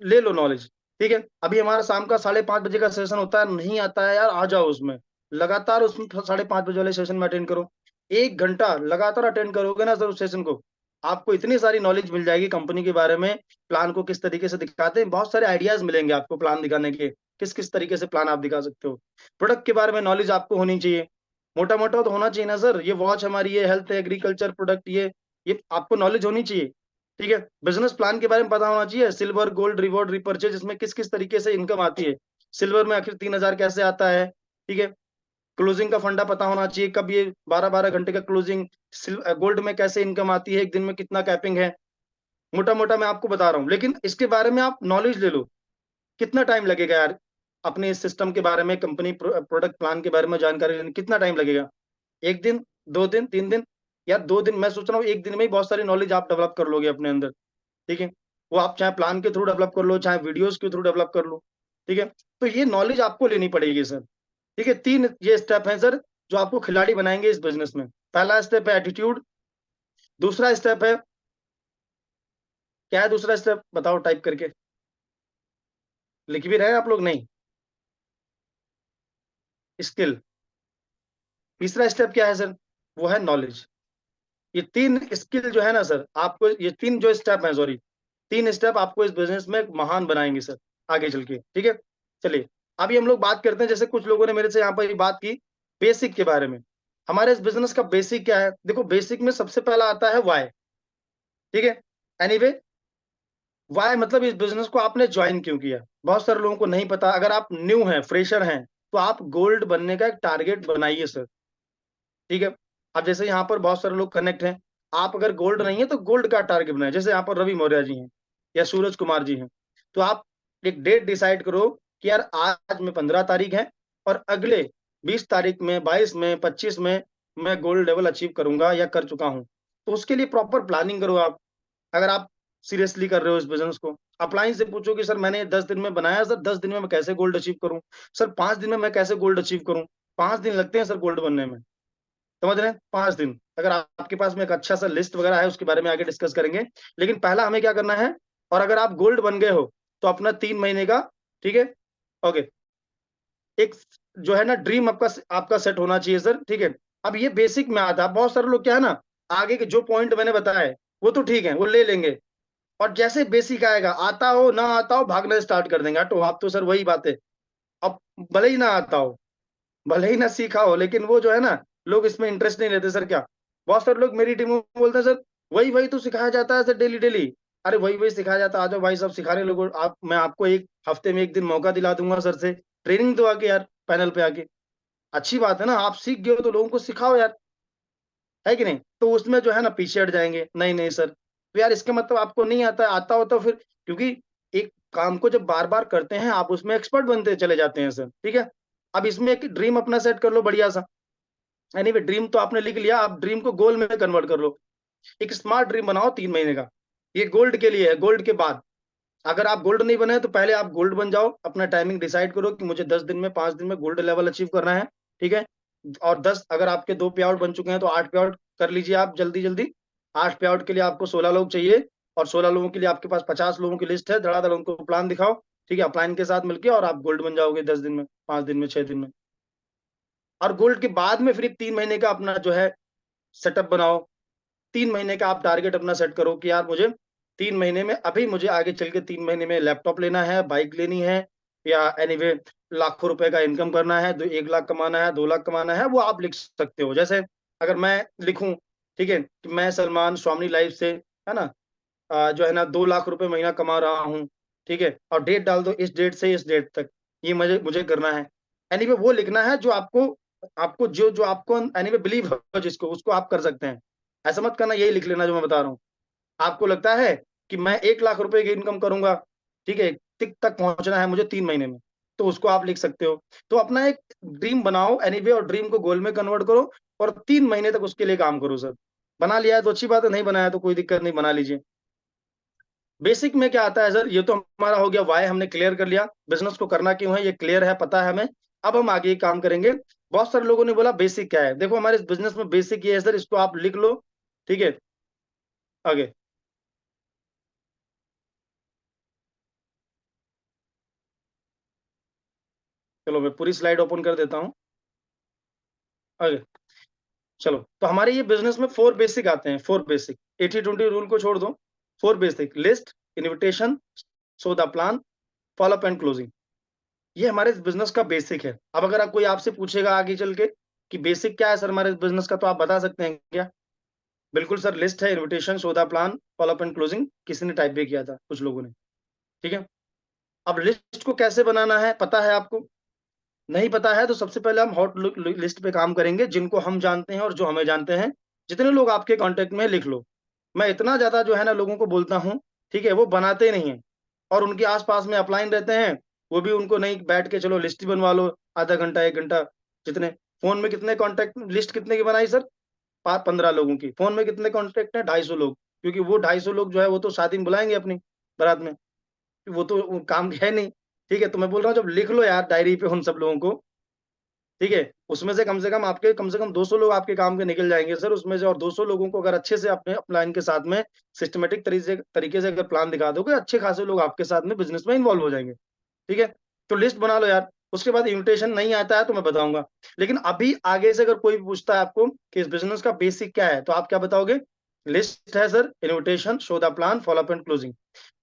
ले लो नॉलेज। ठीक है। अभी हमारा शाम का 5:30 बजे का सेशन होता है, नहीं आता है यार, आ जाओ उसमें, लगातार उसमें 5:30 बजे वाले सेशन में अटेंड करो। 1 घंटा लगातार अटेंड करोगे ना सर उस सेशन को, आपको इतनी सारी नॉलेज मिल जाएगी कंपनी के बारे में। प्लान को किस तरीके से दिखाते हैं, बहुत सारे आइडियाज मिलेंगे आपको प्लान दिखाने के, किस किस तरीके से प्लान आप दिखा सकते हो। प्रोडक्ट के बारे में नॉलेज आपको होनी चाहिए, मोटा मोटा तो होना चाहिए ना सर। ये वॉच हमारी, ये हेल्थ एग्रीकल्चर प्रोडक्ट, ये आपको नॉलेज होनी चाहिए। ठीक है। बिजनेस प्लान के बारे में पता होना चाहिए, सिल्वर, गोल्ड, रिवॉर्ड, रिपर्चेज, इसमें किस किस तरीके से इनकम आती है। सिल्वर में आखिर 3,000 कैसे आता है? ठीक है। क्लोजिंग का फंडा पता होना चाहिए, कब ये 12-12 घंटे का क्लोजिंग। गोल्ड में कैसे इनकम आती है, एक दिन में कितना कैपिंग है। मोटा मोटा मैं आपको बता रहा हूँ, लेकिन इसके बारे में आप नॉलेज ले लो। कितना टाइम लगेगा यार अपने इस सिस्टम के बारे में, कंपनी प्रोडक्ट प्लान के बारे में जानकारी लेने, कितना टाइम लगेगा? 1 दिन, 2 दिन, 3 दिन? यार 2 दिन, मैं सोच रहा हूँ 1 दिन में ही बहुत सारी नॉलेज आप डेवलप कर लोगे अपने अंदर। ठीक है। वो आप चाहे प्लान के थ्रू डेवलप कर लो, चाहे वीडियोस के थ्रू डेवलप कर लो। ठीक है। तो ये नॉलेज आपको लेनी पड़ेगी सर। ठीक है। 3 ये स्टेप हैं सर, जो आपको खिलाड़ी बनाएंगे इस बिजनेस में। पहला स्टेप है एटीट्यूड, दूसरा स्टेप है, क्या है दूसरा स्टेप बताओ टाइप करके, लिख भी रहे हैं आप लोग? नहीं, स्किल। तीसरा स्टेप क्या है सर? वो है नॉलेज। ये 3 स्किल जो है ना सर, आपको ये 3 जो स्टेप है, सॉरी, 3 स्टेप आपको इस बिजनेस में महान बनाएंगे सर, आगे चल के। ठीक है। चलिए, अभी हम लोग बात करते हैं, जैसे कुछ लोगों ने मेरे से यहाँ पर ये बात की बेसिक के बारे में। हमारे इस बिजनेस का बेसिक क्या है? देखो, बेसिक में सबसे पहला आता है वाई। ठीक है। एनीवे, वाई मतलब इस बिजनेस को आपने ज्वाइन क्यों किया? बहुत सारे लोगों को नहीं पता। अगर आप न्यू हैं, फ्रेशर हैं, तो आप गोल्ड बनने का एक टारगेट बनाइए सर। ठीक है। अब जैसे यहाँ पर बहुत सारे लोग कनेक्ट हैं, आप अगर गोल्ड नहीं है तो गोल्ड का टारगेट बनाए। जैसे यहाँ पर रवि मौर्य जी हैं या सूरज कुमार जी हैं, तो आप एक डेट डिसाइड करो कि यार आज में 15 तारीख है, और अगले 20 तारीख में, 22 में, 25 में मैं गोल्ड लेवल अचीव करूंगा या कर चुका हूँ। तो उसके लिए प्रॉपर प्लानिंग करो आप। अगर आप सीरियसली कर रहे हो इस बिज़नेस को, अपलाइन से पूछो कि सर मैंने 10 दिन में बनाया, सर 10 दिन में मैं कैसे गोल्ड अचीव करूँ? सर 5 दिन में मैं कैसे गोल्ड अचीव करूँ? 5 दिन लगते हैं सर गोल्ड बनने में, समझ रहे हैं? 5 दिन। अगर आपके पास में एक अच्छा-सा लिस्ट वगैरह है, उसके बारे में आगे डिस्कस करेंगे। लेकिन पहला हमें क्या करना है, और अगर आप गोल्ड बन गए हो, तो अपना 3 महीने का, ठीक है? ओके, एक जो है ना ड्रीम आपका सेट होना चाहिए सर, ठीक है? अब ये बेसिक में आता है। बहुत सारे लोग क्या है ना, आगे के जो पॉइंट मैंने बताए, वो तो ठीक है, वो ले लेंगे। और जैसे बेसिक आएगा, आता हो ना आता हो, भागना स्टार्ट कर देंगे। हटो, आप तो सर वही बात है। अब भले ही ना आता हो, भले ही ना सीखा हो, लेकिन वो जो है ना, लोग इसमें इंटरेस्ट नहीं लेते सर क्या। बहुत सारे लोग मेरी टीम में बोलते हैं सर, वही वही तो सिखाया जाता है सर डेली डेली। अरे वही वही सिखाया जाता है, आ जाओ भाई साहब सिखाने लोगों, आप मैं आपको एक हफ्ते में एक दिन मौका दिला दूंगा सर से, ट्रेनिंग दो आके यार, पैनल पे आके। अच्छी बात है ना, आप सीख गए हो तो लोगों को सिखाओ यार, है कि नहीं? तो उसमें जो है ना पीछे हट जाएँगे, नहीं, नहीं सर। तो यार इसका मतलब आपको नहीं आता है, आता हो तो फिर, क्योंकि एक काम को जब बार-बार करते हैं, आप उसमें एक्सपर्ट बनते चले जाते हैं सर, ठीक है? अब इसमें एक ड्रीम अपना सेट कर लो बढ़िया-सा। एनीवे ड्रीम तो आपने लिख लिया, आप ड्रीम को गोल में कन्वर्ट कर लो। एक स्मार्ट ड्रीम बनाओ 3 महीने का। ये गोल्ड के लिए है, गोल्ड के बाद। अगर आप गोल्ड नहीं बने हैं, तो पहले आप गोल्ड बन जाओ, अपना टाइमिंग डिसाइड करो कि मुझे 10 दिन में, 5 दिन में गोल्ड लेवल अचीव करना है, ठीक है? और 10, अगर आपके 2 पे आउट बन चुके हैं, तो 8 पे आउट कर लीजिए आप जल्दी-जल्दी। 8 पे आउट के लिए आपको 16 लोग चाहिए, और 16 लोगों के लिए आपके पास 50 लोगों की लिस्ट है, धड़ाधड़ उनको प्लान दिखाओ, ठीक है? प्लान के साथ मिलके और आप गोल्ड बन जाओगे 10 दिन में, 5 दिन में, 6 दिन में। और गोल्ड के बाद में फिर एक 3 महीने का अपना जो है सेटअप बनाओ। 3 महीने का आप टारगेट अपना सेट करो कि यार मुझे 3 महीने में, अभी मुझे आगे चल के 3 महीने में लैपटॉप लेना है, बाइक लेनी है, या एनीवे लाखों रुपए का इनकम करना है, 1 लाख कमाना है, 2 लाख कमाना है, वो आप लिख सकते हो। जैसे अगर मैं लिखूँ, ठीक है, कि मैं सलमान स्वामी लाइफ से, है ना, जो है ना 2 लाख रुपए महीना कमा रहा हूँ, ठीक है? और डेट डाल दो, इस डेट से इस डेट तक, ये मुझे मुझे करना है। एनीवे वो लिखना है जो आपको आपको जो जो आपको एनीवे बिलीव हो जिसको, उसको आप कर सकते हैं। ऐसा मत करना यही लिख लेना जो मैं बता रहा हूँ। आपको लगता है कि मैं 1 लाख रुपए की इनकम करूँगा, ठीक है? टिक तक पहुँचना है मुझे 3 महीने में, तो उसको आप लिख सकते हो। तो अपना एक ड्रीम बनाओ एनीवे, और ड्रीम को गोल में कन्वर्ट करो, और 3 महीने तक उसके लिए काम करो सर। बना लिया है तो अच्छी बात है, नहीं बनाया तो कोई दिक्कत नहीं, बना लीजिए। बेसिक में क्या आता है सर, ये तो हमारा हो गया व्हाय, हमने क्लियर कर लिया, बिज़नेस को करना क्यों है ये क्लियर है, पता है हमें। अब हम आगे काम करेंगे। बहुत सारे लोगों ने बोला बेसिक क्या है? देखो हमारे इस बिज़नेस में बेसिक ये है सर, इसको आप लिख लो, ठीक है? आगे, चलो मैं पूरी स्लाइड ओपन कर देता हूँ। आगे, चलो, तो हमारे ये बिज़नेस में 4 बेसिक आते हैं, 4 बेसिक। 80-20 रूल को छोड़ दो, 4 बेसिक, लिस्ट, इन्विटेशन, सौदा प्लान, फ़ॉलो-अप एंड क्लोजिंग। ये हमारे इस बिज़नेस का बेसिक है। अब अगर कोई आपसे पूछेगा आगे चल के कि बेसिक क्या है सर हमारे इस बिज़नेस का, तो आप बता सकते हैं क्या? बिल्कुल सर, लिस्ट है, इन्विटेशन, सौदा प्लान, फ़ॉलो-अप एंड क्लोजिंग, किसी ने टाइप भी किया था, कुछ लोगों ने, ठीक है? अब लिस्ट को कैसे बनाना है, पता है आपको? नहीं पता है तो सबसे पहले हम हॉट लिस्ट पे काम करेंगे, जिनको हम जानते हैं और जो हमें जानते हैं। जितने लोग आपके कॉन्टैक्ट में हैं, लिख लो। मैं इतना ज़्यादा जो है ना लोगों को बोलता हूँ, ठीक है? वो बनाते नहीं हैं, और उनके आस-पास में अपलाइन रहते हैं, वो भी उनको नहीं, बैठ के चलो लिस्ट ही बनवा लो, आधा घंटा, 1 घंटा, जितने फ़ोन में कितने कॉन्टैक्ट, लिस्ट कितने की बनाई सर? पा 15 लोगों की। फ़ोन में कितने कॉन्टैक्ट हैं? 250 लोग, क्योंकि वो 250 लोग जो है वो तो शादी में बुलाएँगे अपनी बारात में, वो तो वो काम है नहीं, ठीक है? तो मैं बोल रहा हूँ जब लिख लो यार डायरी पे उन सब लोगों को, ठीक है? उसमें से कम से कम 200 लोग आपके काम के निकल जाएँगे सर, उसमें से, और 200 लोगों को अगर अच्छे से अपने अपलाइन के साथ में सिस्टमैटिक तरीके से अगर प्लान दिखा दोगे, अच्छे खासे लोग आपके साथ में बिज़नेस में इन्वॉल्व हो जाएँगे, ठीक है? तो लिस्ट बना लो यार, उसके बाद इन्विटेशन नहीं आता है तो मैं बताऊँगा। लेकिन अभी आगे से अगर कोई भी पूछता है आपको कि इस बिज़नेस का बेसिक क्या है? तो आप क्या बताओगे? लिस्ट है sir, invitation, show the plan, follow up and closing.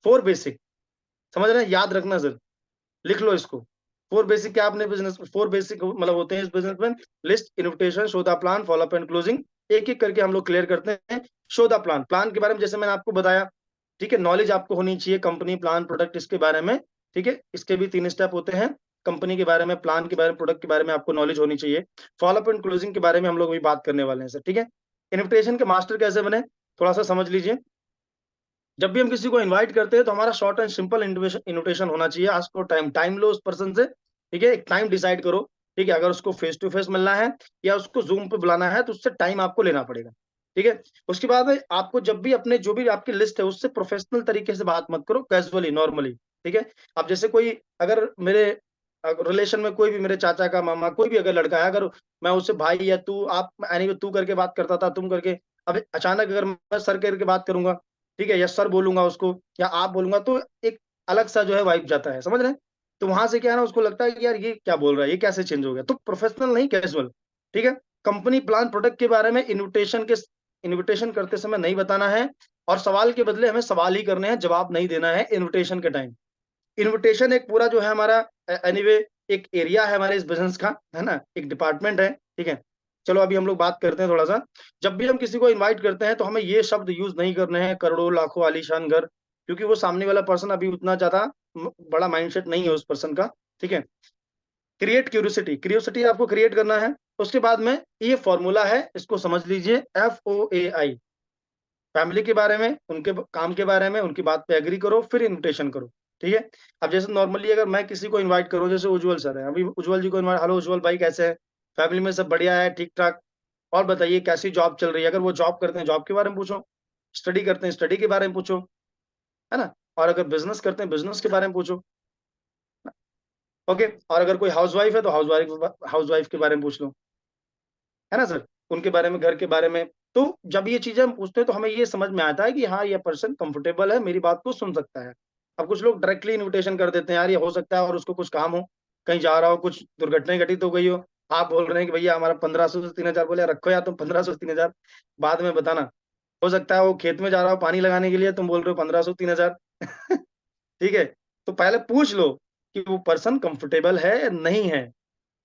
4 basic, समझ रहे हैं? याद रखना सर। लिख लो इसको। 4 बेसिक क्या अपने बिज़नेस में, 4 बेसिक मतलब होते हैं इस बिज़नेस में, list, invitation, show the plan, follow up and closing. एक-एक करके हम लोग क्लियर करते हैं। शो द प्लान, प्लान के बारे में जैसे मैंने आपको बताया, ठीक है? नॉलेज आपको होनी चाहिए कंपनी, प्लान, प्रोडक्ट इसके बारे में, ठीक है? इसके भी 3 स्टेप होते हैं। कंपनी के बारे में, प्लान के बारे में, प्रोडक्ट के बारे में आपको नॉलेज होनी चाहिए। फॉलो अप एंड क्लोजिंग के बारे में हम लोग अभी बात करने वाले हैं सर, ठीक है? इन्विटेशन के मास्टर कैसे बने? थोड़ा-सा समझ लीजिए। जब भी हम किसी को इनवाइट करते हैं तो हमारा शॉर्ट एंड सिंपल इन्विटेशन होना चाहिए। आस्क फॉर टाइम, टाइम लो उस पर्सन से, ठीक है? एक टाइम डिसाइड करो, ठीक है? अगर उसको फेस टू फेस मिलना है या उसको ज़ूम पे बुलाना है तो उससे टाइम आपको लेना पड़ेगा, ठीक है। उसके बाद में आपको जब भी अपने जो भी आपकी लिस्ट है उससे प्रोफेशनल तरीके से बात मत करो, कैजुअली नॉर्मली, ठीक है। अब जैसे कोई अगर मेरे रिलेशन में कोई भी मेरे चाचा का मामा कोई भी अगर लड़का है, अगर मैं उससे भाई या तू आप यानी तू करके बात करता था, तुम करके, अब अचानक अगर मैं सर करके बात करूंगा, ठीक है, या सर बोलूंगा उसको या आप बोलूंगा, तो एक अलग सा जो है वाइब जाता है, समझ रहे हैं। तो वहां से क्या है ना, उसको लगता है कि यार ये क्या बोल रहा है, ये कैसे चेंज हो गया। तो प्रोफेशनल नहीं, कैजुअल, ठीक है। कंपनी प्लान प्रोडक्ट के बारे में इन्विटेशन करते समय नहीं बताना है, और सवाल के बदले हमें सवाल ही करने हैं, जवाब नहीं देना है इन्विटेशन के टाइम। इन्विटेशन एक पूरा जो है हमारा एनीवे एक एरिया है हमारे इस बिजनेस का, है ना, एक डिपार्टमेंट है, ठीक है। चलो अभी हम लोग बात करते हैं थोड़ा सा। जब भी हम किसी को इनवाइट करते हैं तो हमें ये शब्द यूज नहीं करने हैं, करोड़ों लाखों आलीशान घर, क्योंकि वो सामने वाला पर्सन अभी उतना ज्यादा बड़ा माइंडसेट नहीं है उस पर्सन का, ठीक है। क्रिएट क्यूरियोसिटी, क्यूरियोसिटी आपको क्रिएट करना है। उसके बाद में ये फॉर्मूला है, इसको समझ लीजिए, FOAI, फैमिली के बारे में, उनके काम के बारे में, उनकी बात पे एग्री करो, फिर इन्विटेशन करो, ठीक है। अब जैसे नॉर्मली अगर मैं किसी को इनवाइट करूं, जैसे उज्जवल सर है, अभी उज्जवल जी को इनवाइट, हेलो उज्जवल भाई कैसे हैं, फैमिली में सब बढ़िया है, ठीक ठाक, और बताइए कैसी जॉब चल रही है। अगर वो जॉब करते हैं जॉब के बारे में पूछो, स्टडी करते हैं स्टडी के बारे में पूछो, है ना, और अगर बिजनेस करते हैं बिजनेस के बारे में पूछो, ओके। और अगर कोई हाउसवाइफ है तो हाउसवाइफ के बारे में पूछ लो, है ना सर, उनके बारे में, घर के बारे में। तो जब ये चीजें हम पूछते हैं तो हमें ये समझ में आता है कि हाँ ये पर्सन कंफर्टेबल है, मेरी बात को सुन सकता है। अब कुछ लोग डायरेक्टली इन्विटेशन कर देते हैं, यार ये हो सकता है और उसको कुछ काम हो, कहीं जा रहा हो, कुछ दुर्घटना घटित हो गई हो, आप बोल रहे हैं कि भैया हमारा 1500 से 3000, बोले रखो यार तुम 1500 से 3000, बाद में बताना। हो सकता है वो खेत में जा रहा हो पानी लगाने के लिए, तुम बोल रहे हो 1500 3000। ठीक है। तो पहले पूछ लो कि वो पर्सन कंफर्टेबल है या नहीं है,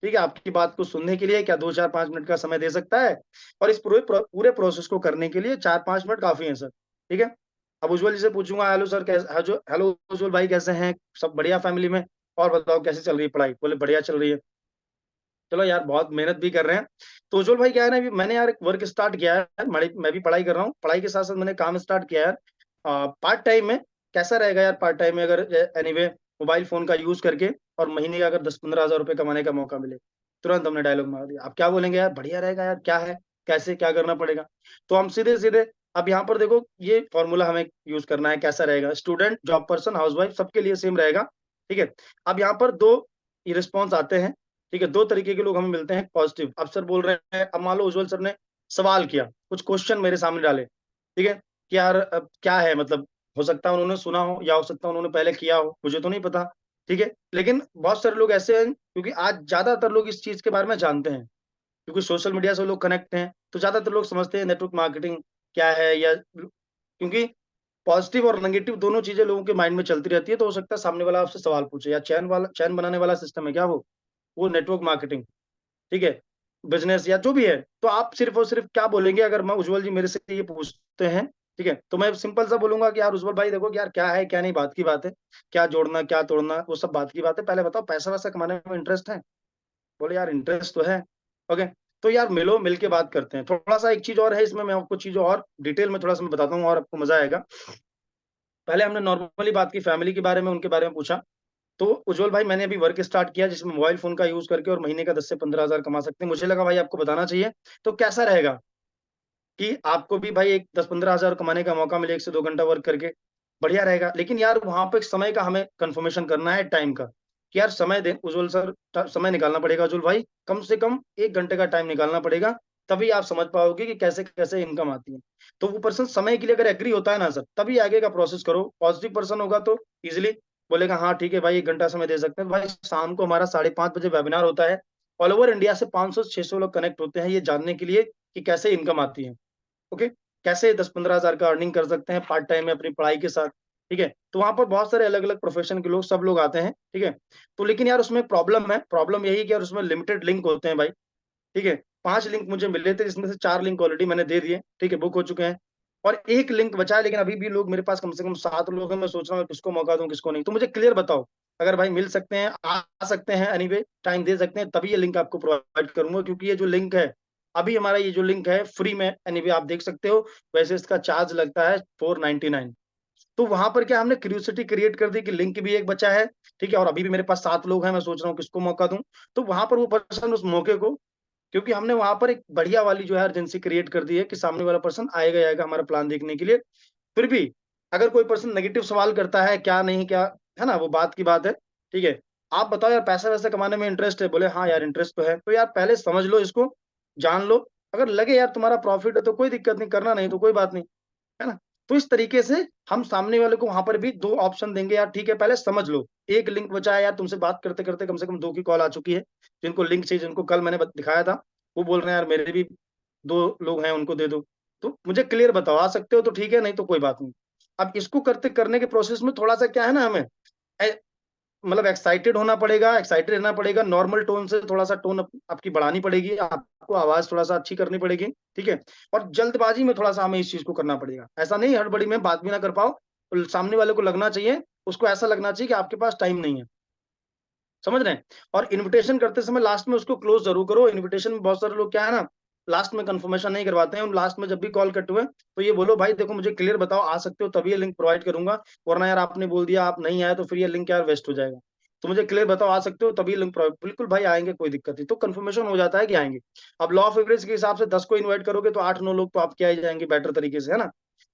ठीक है, आपकी बात को सुनने के लिए क्या 2 4 5 मिनट का समय दे सकता है। और इस पूरे प्रोसेस को करने के लिए 4 5 मिनट काफी है सर, ठीक है। अब उज्जवल जी से पूछूंगा, हेलो सर कैसे, हेलो उज्जवल भाई कैसे हैं, सब बढ़िया फैमिली में, और बताओ कैसे चल रही है पढ़ाई, बोले बढ़िया चल रही है। चलो यार बहुत मेहनत भी कर रहे हैं। तो उज्जवल भाई क्या है ना, अभी मैंने यार एक वर्क स्टार्ट किया है, मैं भी पढ़ाई कर रहा हूँ, पढ़ाई के साथ साथ मैंने काम स्टार्ट किया है पार्ट टाइम में। कैसा रहेगा यार पार्ट टाइम में, अगर एनीवे मोबाइल फोन का यूज करके और महीने का अगर 10 15 हजार रुपए कमाने का मौका मिले। तुरंत हमने डायलॉग मार दिया, आप क्या बोलेंगे यार, बढ़िया रहेगा यार, क्या है, कैसे क्या करना पड़ेगा। तो हम सीधे सीधे, अब यहाँ पर देखो ये फॉर्मूला हमें यूज करना है, कैसा रहेगा, स्टूडेंट, जॉब पर्सन, हाउसवाइफ, सबके लिए सेम रहेगा, ठीक है। अब यहाँ पर दो रिस्पॉन्स आते हैं, ठीक है, दो तरीके के लोग हमें मिलते हैं पॉजिटिव। अब सर बोल रहे हैं, अब मान लो उज्जवल सर ने सवाल किया, कुछ क्वेश्चन मेरे सामने डाले, ठीक है, कि यार अब क्या है, मतलब हो सकता है उन्होंने सुना हो या हो सकता है उन्होंने पहले किया हो, मुझे तो नहीं पता, ठीक है। लेकिन बहुत सारे लोग ऐसे हैं, क्योंकि आज ज्यादातर लोग इस चीज के बारे में जानते हैं, क्योंकि सोशल मीडिया से लोग कनेक्ट हैं, तो ज्यादातर लोग समझते हैं नेटवर्क मार्केटिंग क्या है, या क्योंकि पॉजिटिव और नेगेटिव दोनों चीजें लोगों के माइंड में चलती रहती है, तो हो सकता है सामने वाला आपसे सवाल पूछे, या चैन बनाने वाला सिस्टम है क्या वो नेटवर्क मार्केटिंग, ठीक है, बिजनेस या जो भी है। तो आप सिर्फ और सिर्फ क्या बोलेंगे, अगर मैं उज्जवल जी मेरे से ये पूछते हैं, ठीक है, तो मैं सिंपल सा बोलूंगा कि यार उज्जवल भाई देखो कि यार क्या है क्या नहीं, बात की बात है, क्या जोड़ना क्या तोड़ना वो सब बात की बात है, पहले बताओ पैसा वैसा कमाने में इंटरेस्ट है। बोले यार इंटरेस्ट तो है, ओके। तो यार मिलो, मिल के बात करते हैं। थोड़ा सा एक चीज और है इसमें, मैं आपको चीजों और डिटेल में थोड़ा सा मैं बताता हूँ और आपको मजा आएगा। पहले हमने नॉर्मली बात की फैमिली के बारे में, उनके बारे में पूछा। तो उज्जवल भाई मैंने अभी वर्क स्टार्ट किया जिसमें मोबाइल फोन का यूज करके और महीने का 10 से 15 हजार कमा सकते हैं। मुझे लगा भाई आपको बताना चाहिए, तो कैसा रहेगा कि आपको भी भाई एक 10 15 हजार कमाने का मौका मिले 1 से 2 घंटा वर्क करके, बढ़िया रहेगा। लेकिन यार वहां पे समय का हमें कंफर्मेशन करना है, टाइम का, कि यार समय दे उज्जवल सर, समय निकालना पड़ेगा उज्जवल भाई, कम से कम 1 घंटे का टाइम निकालना पड़ेगा, तभी आप समझ पाओगे कि कैसे कैसे इनकम आती है। तो वो पर्सन समय के लिए अगर एग्री होता है ना सर, तभी आगे का प्रोसेस करो। पॉजिटिव पर्सन होगा तो इजिली बोलेगा हाँ ठीक है भाई 1 घंटा समय दे सकते हैं। भाई शाम को हमारा 5:30 बजे वेबिनार होता है, ऑल ओवर इंडिया से 500 से 600 लोग कनेक्ट होते हैं ये जानने के लिए कि कैसे इनकम आती है, ओके, कैसे 10 15 हजार का अर्निंग कर सकते हैं पार्ट टाइम में अपनी पढ़ाई के साथ, ठीक है। तो वहां पर बहुत सारे अलग अलग प्रोफेशन के लोग, सब लोग आते हैं, ठीक है। तो लेकिन यार उसमें प्रॉब्लम है, प्रॉब्लम यही कि यार उसमें लिमिटेड लिंक होते हैं भाई, ठीक है। 5 लिंक मुझे मिले थे, जिसमें से 4 लिंक ऑलरेडी मैंने दे दिए, ठीक है, बुक हो चुके हैं। और एक लिंक बचा है, लेकिन अभी भी लोग मेरे पास कम से कम 7 लोग हैं, मैं सोच रहा हूँ किसको मौका दूं किसको नहीं। तो मुझे क्लियर बताओ, अगर भाई मिल सकते हैं, आ सकते हैं, एनीवे टाइम दे सकते हैं, तभी ये लिंक आपको प्रोवाइड करूंगा। क्योंकि ये जो लिंक है, अभी हमारा ये जो लिंक है फ्री में, एनीवे आप देख सकते हो। वैसे इसका चार्ज लगता है 499। तो वहां पर क्या हमने क्यूरियोसिटी क्रिएट कर दी कि लिंक भी एक बचा है, ठीक है, और अभी भी मेरे पास 7 लोग हैं, मैं सोच रहा हूँ किसको मौका दूं। तो वहां पर वो पर्सन उस मौके को क्योंकि हमने वहाँ पर एक बढ़िया वाली जो है अर्जेंसी क्रिएट कर दी है कि सामने वाला पर्सन आएगा ही आएगा हमारा प्लान देखने के लिए। फिर भी अगर कोई पर्सन नेगेटिव सवाल करता है, क्या नहीं क्या, है ना? वो बात की बात है, ठीक है? आप बताओ यार पैसा-वैसा कमाने में इंटरेस्ट है? बोले हाँ यार इंटरेस्ट तो है। तो यार पहले समझ लो इसको, जान लो, अगर लगे यार तुम्हारा प्रॉफिट है तो कोई दिक्कत नहीं, करना नहीं तो कोई बात नहीं। है ना? तो इस तरीके से हम सामने वाले को वहाँ पर भी 2 ऑप्शन देंगे, यार ठीक है पहले समझ लो। एक लिंक बचा है यार, तुमसे बात करते-करते कम से कम 2 की कॉल आ चुकी है। जिनको लिंक चाहिए, जिनको कल मैंने ब दिखाया था, वो बोल रहे हैं यार मेरे भी 2 लोग हैं उनको दे दो। तो मुझे क्लियर बताओ, आ सकते हो तो ठीक है, नहीं तो कोई बात नहीं। अब इसको करने के प्रोसेस में थोड़ा-सा क्या है ना हमें ए मतलब एक्साइटेड होना पड़ेगा, एक्साइटेड रहना पड़ेगा, नॉर्मल टोन से थोड़ा-सा टोन आपकी बढ़ानी पड़ेगी, आपको आवाज़ थोड़ा-सा अच्छी करनी पड़ेगी, ठीक है? और जल्दबाज़ी में थोड़ा-सा हमें इस चीज़ को करना पड़ेगा। ऐसा नहीं हड़बड़ी में बात भी ना कर पाओ, सामने वाले को लगना चाहिए, उसको ऐसा लगना चाहिए कि आपके पास टाइम नहीं है। समझ रहे हैं? और इन्विटेशन करते समय लास्ट में उसको क्लोज़ ज़रूर करो। इन्विटेशन में बहुत सारे लोग क्या है ना, लास्ट में कन्फर्मेशन नहीं करवाते हैं। लास्ट में जब भी कॉल कट हुए, तो ये बोलो भाई देखो मुझे क्लियर बताओ आ सकते हो तभी ये लिंक प्रोवाइड करूँगा, वरना यार आपने बोल दिया आप नहीं आए तो फिर ये लिंक यार वेस्ट हो जाएगा। तो मुझे क्लियर बताओ आ सकते हो तभी लिंक प्रोवाइड, बिल्कुल भाई आएँगे कोई दिक्कत नहीं। तो कन्फर्मेशन हो जाता है कि आएँगे। अब लॉ ऑफ एवरेज के हिसाब से 10 को इनवाइट करोगे तो 8-9 लोग तो आपके आ ही जाएँगे बेटर तरीके से, है ना?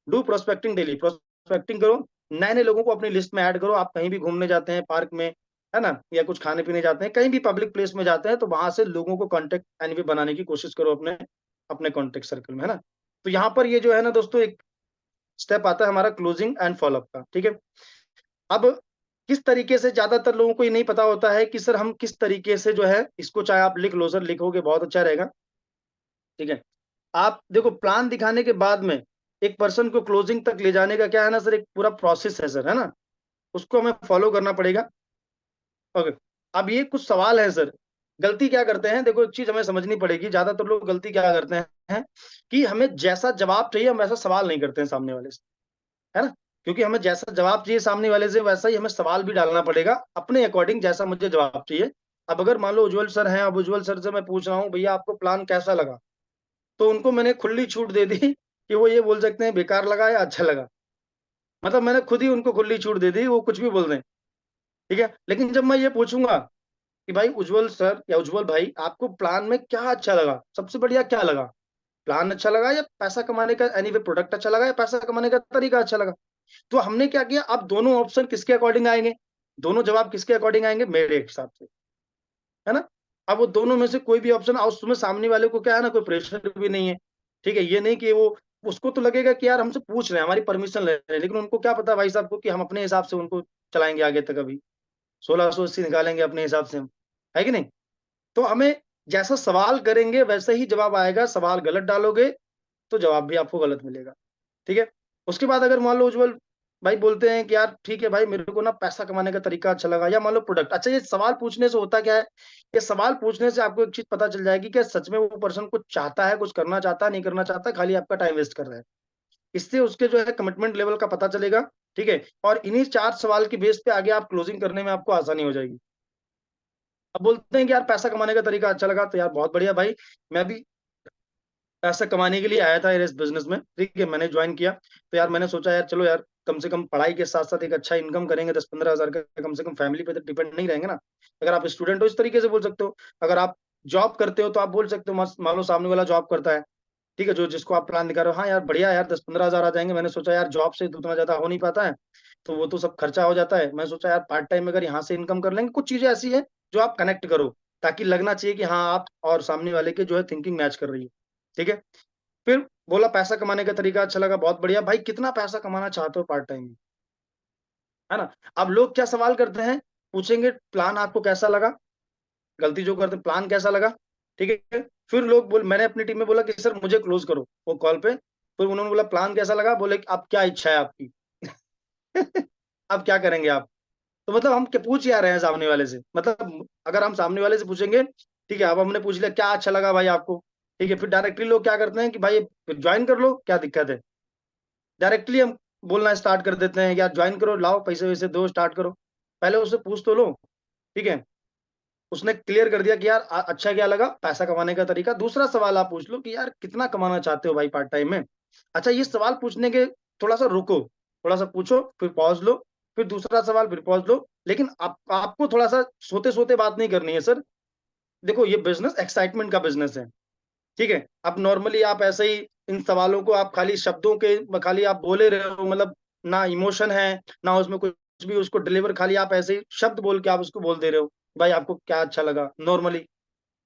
डू प्रोस्पेक्टिंग डेली, प्रोस्पेक्टिंग करो, नए-नए लोगों को अपनी लिस्ट में ऐड करो। आप कहीं भी घूमने जाते हैं पार्क में, है ना? या कुछ खाने-पीने जाते हैं, कहीं भी पब्लिक प्लेस में जाते हैं, तो वहाँ से लोगों को कॉन्टैक्ट एनीवे बनाने की कोशिश करो अपने अपने कॉन्टैक्ट सर्कल में, है ना? तो यहाँ पर ये जो है ना दोस्तों एक स्टेप आता है हमारा क्लोजिंग एंड फ़ॉलो-अप का, ठीक है? अब किस तरीके से ज़्यादातर लोगों को ये नहीं पता होता है कि सर हम किस तरीके से जो है इसको चाहे आप लिख लो सर, लिखोगे बहुत अच्छा रहेगा, ठीक है? आप देखो प्लान दिखाने के बाद में एक पर्सन को क्लोजिंग तक ले जाने का क्या है ना सर एक पूरा प्रोसेस है सर, है ना? उसको हमें फ़ॉलो करना पड़ेगा। ओके। अब ये कुछ सवाल हैं सर, गलती क्या करते हैं देखो एक चीज़ हमें समझनी पड़ेगी, ज़्यादातर लोग गलती क्या करते हैं कि हमें जैसा जवाब चाहिए हम वैसा सवाल नहीं करते हैं सामने वाले से, है ना? क्योंकि हमें जैसा जवाब चाहिए सामने वाले से वैसा ही हमें सवाल भी डालना पड़ेगा, अपने अकॉर्डिंग जैसा मुझे जवाब चाहिए। अब अगर मान लो उज्ज्वल सर हैं, अब उज्ज्वल सर से मैं पूछ रहा हूँ भैया आपको प्लान कैसा लगा? तो उनको मैंने खुली छूट दे दी कि वो ये बोल सकते हैं बेकार लगा या अच्छा लगा। मतलब मैंने खुद ही उनको खुली छूट दे दी, वो कुछ भी बोल दें, ठीक है? लेकिन जब मैं ये पूछूँगा कि भाई उज्ज्वल सर या उज्ज्वल भाई आपको प्लान में क्या अच्छा लगा? सबसे बढ़िया क्या लगा? प्लान अच्छा लगा या पैसा कमाने का एनीवे प्रोडक्ट अच्छा लगा या पैसा कमाने का तरीका अच्छा लगा? तो हमने क्या किया अब दोनों ऑप्शन किसके अकॉर्डिंग आएँगे? दोनों जवाब किसके अकॉर्डिंग आएँगे? मेरे हिसाब से, है ना? अब वो दोनों में से कोई भी ऑप्शन और उसमें सामने वाले को क्या है ना कोई प्रेशर भी नहीं है, ठीक है? ये नहीं कि वो उसको तो लगेगा कि यार हमसे पूछ रहे हैं, हमारी परमिशन ले रहे हैं, लेकिन उनको क्या पता भाई साहब को कि हम अपने हिसाब से उनको चलाएँगे आगे तक अभी, 1680 निकालेंगे अपने हिसाब से हम, है कि नहीं? तो हमें जैसा सवाल करेंगे वैसा ही जवाब आएगा, सवाल गलत डालोगे तो जवाब भी आपको गलत मिलेगा, ठीक है? उसके बाद अगर मान लो उज्ज्वल भाई बोलते हैं कि यार ठीक है भाई मेरे को ना पैसा कमाने का तरीका अच्छा लगा या मान लो प्रोडक्ट अच्छा ये सवाल पूछने से होता क्या है? ये सवाल पूछने से आपको एक चीज़ पता चल जाएगी कि सच में वो पर्सन कुछ चाहता है, कुछ करना चाहता है, नहीं करना चाहता, खाली आपका टाइम वेस्ट कर रहा है। इससे उसके जो है कमिटमेंट लेवल का पता चलेगा, ठीक है? और इन्हीं 4 सवाल के बेस पे आगे आप क्लोजिंग करने में आपको आसानी हो जाएगी। अब बोलते हैं कि यार पैसा कमाने का तरीका अच्छा लगा, तो यार बहुत बढ़िया भाई, मैं भी पैसा कमाने के लिए आया था यार इस बिज़नेस में, ठीक है? मैंने जॉइन किया, तो यार मैंने सोचा यार चलो यार कम से कम पढ़ाई के साथ-साथ एक अच्छा इनकम करेंगे 10-15 हज़ार का कम से कम फैमिली पे तो डिपेंड नहीं रहेंगे ना। अगर आप स्टूडेंट हो इस तरीके से बोल सकते हो, अगर आप जॉब करते हो तो आप बोल सकते हो मस मान लो सामने वाला जॉब करता है, ठीक है? जो जिसको आप प्लान दिखा रहे हो, हाँ यार बढ़िया यार 10-15 हज़ार आ जाएँगे, मैंने सोचा यार जॉब से तो उतना ज़्यादा हो नहीं पाता है, तो वो तो सब खर्चा हो जाता है। मैंने सोचा यार पार्ट टाइम अगर यहाँ से इनकम कर लेंगे, कुछ चीज़ें ऐसी हैं जो आप कनेक्ट करो, ताकि लगना चाहिए कि हाँ, आप और सामने वाले की जो है थिंकिंग मैच कर रही है, ठीक है? फिर बोला पैसा कमाने का तरीका अच्छा लगा, बहुत बढ़िया। भाई कितना पैसा कमाना चाहते हो पार्ट टाइम में? है ना? अब लोग क्या सवाल करते हैं, पूछेंगे प्लान आपको कैसा लगा? गलती जो करते हैं प्लान कैसा लगा? ठीक है? फिर लोग बोल मैंने अपनी टीम में बोला कि सर मुझे क्लोज़ करो वो कॉल पे। फिर उन्होंने बोला प्लान कैसा लगा? बोले कि अब क्या इच्छा है आपकी? अब क्या करेंगे आप? तो मतलब हम क्या पूछ क्या रहे हैं सामने वाले से? मतलब अगर हम सामने वाले से पूछेंगे, ठीक है, अब हमने पूछ लिया क्या अच्छा लगा भाई आपको? ठीक है, फिर डायरेक्टली लोग क्या करते हैं कि भाई जॉइन कर लो, क्या दिक्कत है? डायरेक्टली हम बोलना स्टार्ट कर देते हैं, यार जॉइन करो, लाओ पैसे-वैसे दो, स्टार्ट करो। पहले उससे पूछ तो लो, ठीक है? उसने क्लियर कर दिया कि यार अच्छा क्या लगा? पैसा कमाने का तरीका। दूसरा सवाल आप पूछ लो कि यार कितना कमाना चाहते हो भाई पार्ट टाइम में? अच्छा ये सवाल पूछने के थोड़ा-सा रुको, थोड़ा-सा पूछो, फिर पॉज़ लो, फिर दूसरा सवाल, फिर पॉज़ लो। लेकिन आप आपको थोड़ा-सा सोते-सोते बात नहीं करनी है सर। देखो ये बिज़नेस एक्साइटमेंट का बिज़नेस है, ठीक है? अब नॉर्मली आप ऐसे ही इन सवालों को आप खाली शब्दों के खाली आप बोले रहे हो, मतलब ना इमोशन है, ना उसमें कुछ भी उसको डिलीवर, खाली आप ऐसे ही शब्द बोल के आप उसको बोल दे रहे हो। भाई आपको क्या अच्छा लगा? नॉर्मली।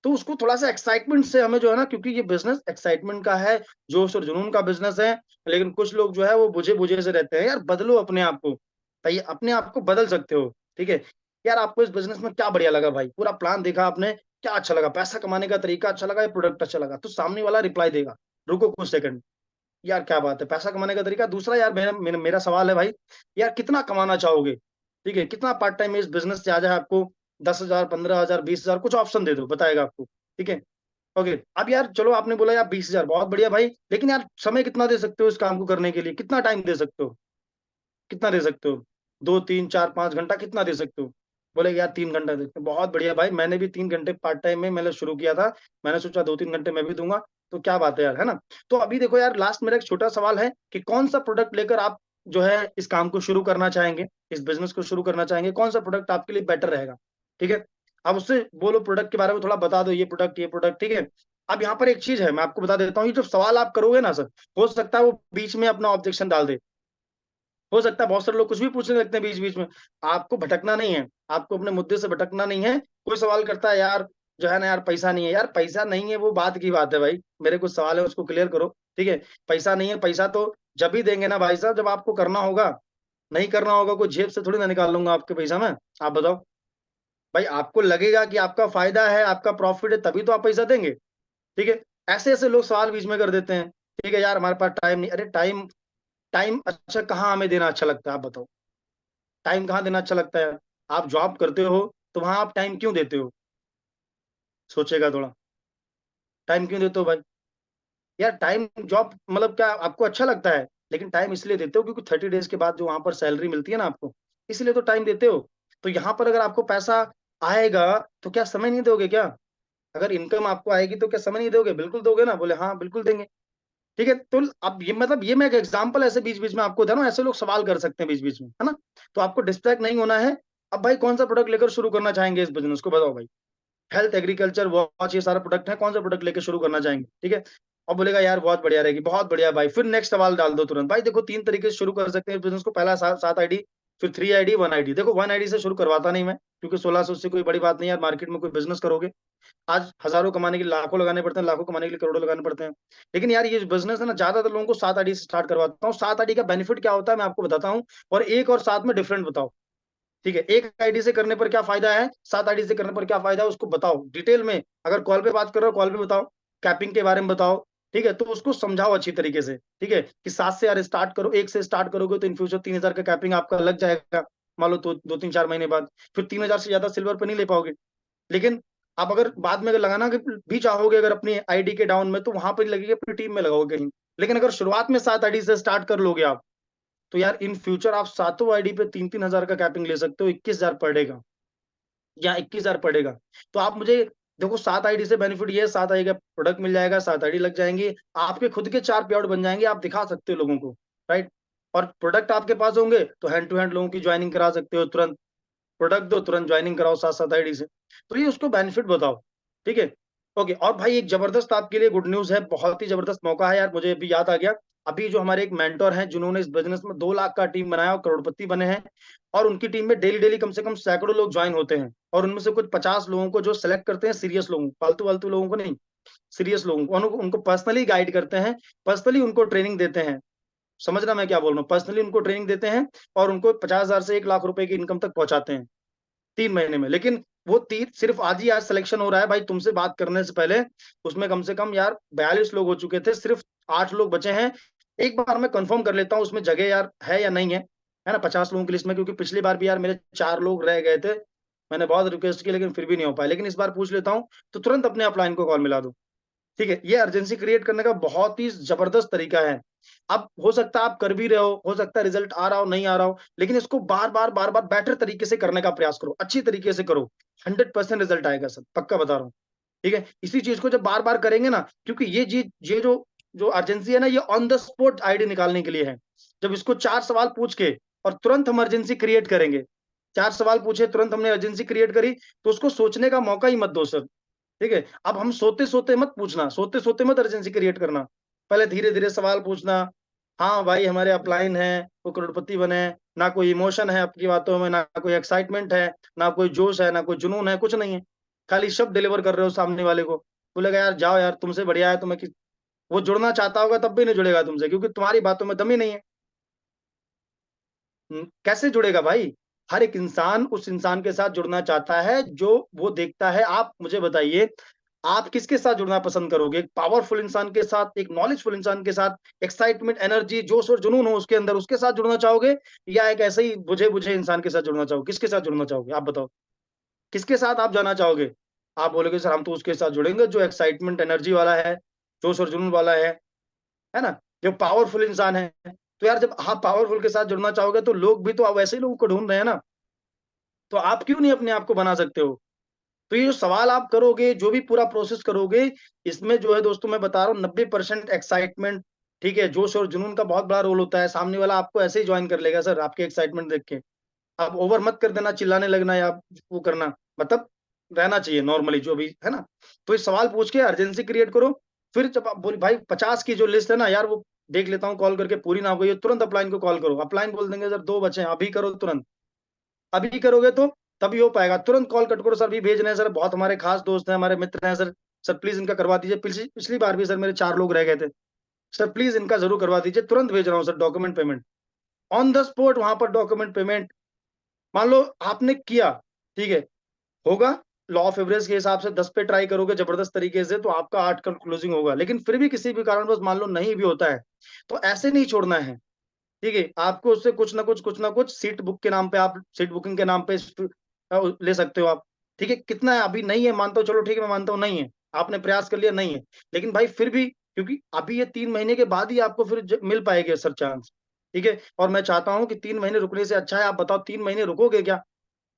तो उसको थोड़ा-सा एक्साइटमेंट से हमें जो है ना, क्योंकि ये बिज़नेस एक्साइटमेंट का है, जोश और जुनून का बिज़नेस है, लेकिन कुछ लोग जो है वो बुझे-बुझे से रहते हैं। यार बदलो अपने आप को, भाई अपने आप को बदल सकते हो, ठीक है? यार आपको इस बिज़नेस में क्या बढ़िया लगा भाई? पूरा प्लान देखा आपने, क्या अच्छा लगा? पैसा कमाने का तरीका अच्छा लगा या प्रोडक्ट अच्छा लगा? तो सामने वाला रिप्लाई देगा, रुको कुछ सेकंड, यार क्या बात है, पैसा कमाने का तरीका। दूसरा यार मेरा मेरा मेरा सवाल है भाई, यार कितना कमाना चाहोगे? ठीक है? कितना पार्ट टाइम में इस बिज़नेस से आ जाए आपको 10,000, 15,000, 20,000 कुछ ऑप्शन दे दो, बताएगा आपको, ठीक है? ओके, अब यार चलो आपने बोला यार 20,000 बहुत बढ़िया भाई, लेकिन यार समय कितना दे सकते हो इस काम को करने के लिए? कितना टाइम दे सकते हो? कितना दे सकते हो? 2, 3, 4, 5 घंटा कितना दे सकते हो? बोले यार 3 घंटा देते हैं। बहुत बढ़िया भाई, मैंने भी 3 घंटे पार्ट टाइम में मैंने शुरू किया था। मैंने सोचा 2-3 घंटे मैं भी दूँगा, तो क्या बात है यार, है ना? तो अभी देखो यार, लास्ट मेरा एक छोटा सवाल है कि कौन-सा प्रोडक्ट लेकर आप जो है इस काम को शुरू करना चाहेंगे? इस बिज़नेस को शुरू करना चाहेंगे? कौन-सा प्रोडक्ट आपके लिए बेटर रहेगा? ठीक है? अब उससे बोलो प्रोडक्ट के बारे में थोड़ा बता दो, ये प्रोडक्ट, ठीक है? अब यहाँ पर एक चीज़ है, मैं आपको बता देता हूँ, ये जो सवाल आप करोगे ना सर, हो सकता है वो बीच में अपना ऑब्जेक्शन डाल दे। हो सकता है बहुत सारे लोग कुछ भी पूछने लगते हैं बीच-बीच में। आपको भटकना नहीं है, आपको अपने मुद्दे से भटकना नहीं है। कोई सवाल करता है यार, जो है ना यार पैसा नहीं है, यार पैसा नहीं है वो बात की बात है भाई। मेरे कुछ सवाल है उसको क्लियर करो, ठीक है? पैसा नहीं है, पैसा तो जब ही देंगे ना भाई साहब जब आपको करना होगा। नहीं करना होगा, कोई जेब से थोड़ी ना निकाल लूँगा आपके पैसा मैं। आप बताओ? भाई आपको लगेगा कि आपका फ़ायदा है, आपका प्रॉफ़िट है, तभी तो आप पैसा देंगे, ठीक है? ऐसे-ऐसे लोग सवाल बीच में कर देते हैं, ठीक है यार हमारे पास टाइम नहीं। अरे टाइम टाइम अच्छा कहाँ हमें देना अच्छा लगता है आप बताओ? टाइम कहाँ देना अच्छा लगता है? आप जॉब करते हो, तो वहाँ आप टाइम क्यों देते हो? सोचिएगा थोड़ा, टाइम क्यों देते हो भाई? यार टाइम जॉब मतलब क्या आपको अच्छा लगता है, लेकिन टाइम इसलिए देते हो क्योंकि 30 डेज़ के बाद जो वहाँ पर सैलरी मिलती है ना आपको, इसलिए तो टाइम देते हो। तो यहाँ पर अगर आपको पैसा आएगा, तो क्या समय नहीं दोगे क्या? अगर इनकम आपको आएगी तो क्या समय नहीं दोगे? बिल्कुल दोगे ना? बोले हाँ, बिल्कुल देंगे। ठीक है? तो अब ये मतलब ये मैं एक एग्ज़ाम्पल ऐसे बीच-बीच में आपको दे रहा हूँ, ऐसे लोग सवाल कर सकते हैं बीच-बीच में, है ना? तो आपको डिस्ट्रैक्ट नहीं होना है। अब भाई कौन-सा प्रोडक्ट लेकर शुरू करना चाहेंगे इस बिज़नेस को बताओ भाई? हेल्थ, एग्रीकल्चर, वॉच ये सारा प्रोडक्ट है, कौन-सा प्रोडक्ट लेके शुरू करना चाहेंगे? ठीक है? और बोलेगा यार वॉच बढ़िया रहेगी, बहुत बढ़िया भाई, फिर नेक्स्ट सवाल डाल दो तुरंत। भाई देखो 3 तरीके से शुरू कर सकते हैं इस बिज़नेस को, पहला 7 आईडी, फिर 3 आईडी, 1 आईडी। देखो 1 आईडी से शुरू करवाता नहीं मैं, क्योंकि 1600 से कोई बड़ी बात नहीं है यार, मार्केट में कोई बिज़नेस करोगे आज हज़ारों कमाने के लिए लाखों लगाने पड़ते हैं, लाखों कमाने के लिए करोड़ों लगाने पड़ते हैं। लेकिन यार ये जो बिज़नेस है ना, ज़्यादातर लोगों को 7 आईडी से स्टार्ट करवाता हूँ। 7 आईडी का बेनिफिट क्या होता है मैं आपको बताता हूँ, और 1 और 7 में डिफरेंट बताओ। ठीक है? 1 आईडी से करने पर क्या फ़ायदा है, 7 आईडी से करने पर क्या फ़ायदा है उसको बताओ डिटेल में। अगर कॉल पे बात कर रहे हो, कॉल पे बताओ, कैपिंग के बारे में बताओ, ठीक है? तो उसको समझाओ अच्छी तरीके से, ठीक है? कि 7 से यार स्टार्ट करो, 1 से स्टार्ट करोगे तो इन फ्यूचर 3,000 का कैपिंग आपका लग जाएगा, मान लो तो 2, 3, 4 महीने बाद। फिर 3,000 से ज़्यादा सिल्वर पे नहीं ले पाओगे। लेकिन आप अगर बाद में अगर लगाना भी चाहोगे अगर अपनी आईडी के डाउन में, तो वहाँ पर लगेगी अपनी टीम में लगाओगे कहीं। लेकिन अगर शुरुआत में 7 आईडी से स्टार्ट कर लोगे आप, तो यार इन फ्यूचर आप सातों आईडी पे 3-3 हज़ार का कैपिंग ले सकते हो, 21,000 पर डे का या 21,000 पर डे का। तो आप मुझे देखो 7 आईडी से बेनिफिट ये है, 7 आईडी का प्रोडक्ट मिल जाएगा, 7 आईडी लग जाएँगी, आपके खुद के 4 पेआउट बन जाएँगे, आप दिखा सकते हो लोगों को, राइट? और प्रोडक्ट आपके पास होंगे, तो हैंड टू हैंड लोगों की जॉइनिंग करा सकते हो तुरंत। प्रोडक्ट दो, तुरंत जॉइनिंग कराओ 7-7 आईडी से। तो ये उसको बेनिफिट बताओ, ठीक है? ओके, और भाई एक ज़बरदस्त आपके लिए गुड न्यूज़ है, बहुत ही ज़बरदस्त मौका है यार, मुझे अभी याद आ गया। अभी जो हमारे एक मेंटर हैं, जिन्होंने इस बिज़नेस में 2 लाख का टीम बनाया और करोड़पति बने हैं, और उनकी टीम में डेली-डेली कम से कम सैकड़ों लोग जॉइन होते हैं, और उनमें से कुछ 50 लोगों को जो सेलेक्ट करते हैं, सीरियस लोगों को, फालतू-वालतू लोगों को नहीं, सीरियस लोगों को। उनको उनको पर्सनली गाइड करते हैं, पर्सनली उनको ट्रेनिंग देते हैं। समझ रहे हैं मैं क्या बोल रहा हूँ? पर्सनली उनको ट्रेनिंग देते हैं और उनको 50,000 से 1 लाख रुपए की इनकम तक पहुँचाते हैं। 3 महीने में। लेकिन वो 3 सिर्फ़ आज ही आज सिलेक्शन हो रहा है भाई, तुमसे बात करने से पहले उसमें कम से कम यार 42 लोग हो चुके थे, सिर्फ़ 8 लोग बचे हैं। एक बार मैं कन्फर्म कर लेता हूँ उसमें जगह यार है या नहीं है ना? 50 लोगों की लिस्ट में, क्योंकि पिछली बार भी यार मेरे 4 लोग रह गए थे। मैंने बहुत रिक्वेस्ट की लेकिन फिर भी नहीं हो पाया। लेकिन इस बार पूछ लेता हूँ, तो तुरंत अपने अपलाइन को कॉल मिला दो। ठीक है? ये अर्जेंसी क्रिएट करने का बहुत ही ज़बरदस्त तरीका है। अब हो सकता है आप कर भी रहे हो सकता है रिज़ल्ट आ रहा हो, नहीं आ रहा हो, लेकिन इसको बार-बार, बार-बार बेटर तरीके से करने का प्रयास करो, अच्छी तरीके से करो। 100% रिज़ल्ट आएगा सर, पक्का बता रहा हूँ। ठीक है? इसी चीज़ को जब बार-बार करेंगे ना, क्योंकि ये जो जो अर्जेंसी है ना, ये ऑन द स्पॉट आईडी निकालने के लिए है। जब इसको 4 सवाल पूछ के और तुरंत हम अर्जेंसी क्रिएट करेंगे। 4 सवाल पूछे, तुरंत हमने अर्जेंसी क्रिएट करी, तो उसको सोचने का मौका ही मत दो सर। ठीक है? अब हम सोते-सोते मत पूछना, सोते-सोते मत अर्जेंसी क्रिएट करना। पहले धीरे-धीरे सवाल पूछना, हाँ भाई हमारे अपलाइन हैं, वो करोड़पति बने, ना कोई इमोशन है आपकी बातों में, ना कोई एक्साइटमेंट है, ना कोई जोश है, ना कोई जुनून है, कुछ नहीं है। खाली शब्द डिलीवर कर रहे हो सामने वाले को। बोलेगा यार जाओ यार तुमसे बढ़िया है तो मैं कि वो जुड़ना चाहता होगा तब भी नहीं जुड़ेगा तुमसे क्योंकि तुम्हारी बातों में दम ही नहीं है। कैसे जुड़ेगा भाई? हर एक इंसान उस इंसान के साथ जुड़ना चाहता है जो वो देखता है। आप मुझे बताइए, आप किसके साथ जुड़ना पसंद करोगे? एक पावरफुल इंसान के साथ, एक नॉलेजफुल इंसान के साथ, एक्साइटमेंट, एनर्जी, जोश और जुनून हो उसके अंदर, उसके साथ जुड़ना चाहोगे? या एक ऐसे ही बुझे-बुझे इंसान के साथ जुड़ना चाहोगे? किसके साथ जुड़ना चाहोगे? आप बताओ। किसके साथ आप जाना चाहोगे? आप बोलोगे सर हम तो उसके साथ जुड़ेंगे जो एक्साइटमेंट, एनर्जी वाला है, जोश और जुनून वाला है ना? जो पावरफुल इंसान है। तो यार जब आप पावरफुल के साथ जुड़ना चाहोगे तो लोग भी तो अब वैसे ही लोगों को ढूँढ रहे हैं ना, तो आप क्यों नहीं अपने आप को बना सकते हो? तो ये जो सवाल आप करोगे, जो भी पूरा प्रोसेस करोगे, इसमें जो है दोस्तों मैं बता रहा हूँ 90% एक्साइटमेंट, ठीक है? जोश और जुनून का बहुत बड़ा रोल होता है। सामने वाला आपको ऐसे ही जॉइन कर लेगा सर आपके एक्साइटमेंट देख के। आप ओवर मत कर देना, चिल्लाने लगना या वो करना, मतलब रहना चाहिए नॉर्मली जो भी, है ना? तो ये सवाल पूछ के अर्जेंसी क्रिएट करो, फिर जब आप बोले भाई 50 की जो लिस्ट है ना यार वो देख लेता हूँ कॉल करके पूरी ना हो गई है, तुरंत अपलाइन को कॉल करो। अपलाइन बोल देंगे सर 2 बचे हैं, अभी करो तुरंत। अभी करोगे तो तभी हो पाएगा। तुरंत कॉल कट करो, सर अभी भेज रहे हैं सर, बहुत हमारे खास दोस्त हैं, हमारे मित्र हैं सर, सर प्लीज़ इनका करवा दीजिए। पिछली पिछली बार भी सर मेरे 4 लोग रह गए थे। सर प्लीज़ इनका ज़रूर करवा दीजिए, तुरंत भेज रहा हूँ sir document payment. On the spot वहाँ पर डॉक्यूमेंट पेमेंट, मान लो आपने किया, ठीक है? होगा, लॉ ऑफ एवरेज के हिसाब से 10 पे ट्राई करोगे ज़बरदस्त तरीके से तो आपका 8 का क्लोजिंग होगा। लेकिन फिर भी किसी भी कारणवश मान लो नहीं भी होता है, तो ऐसे नहीं छोड़ना है, ठीक है? आपको उससे कुछ ना कुछ सीट बुक के नाम पे आप सीट बुकिंग के नाम पे ले सकते हो आप, ठीक है? कितना है अभी नहीं है मानता हूँ, चलो ठीक है मैं मानता हूँ नहीं है। आपने प्रयास कर लिया नहीं है, लेकिन भाई फिर भी क्योंकि अभी ये 3 महीने के बाद ही आपको फिर मिल पाएगी सर चांस, ठीक है? और मैं चाहता हूँ कि 3 महीने रुकने से अच्छा है आप बताओ 3 महीने रुकोगे क्या?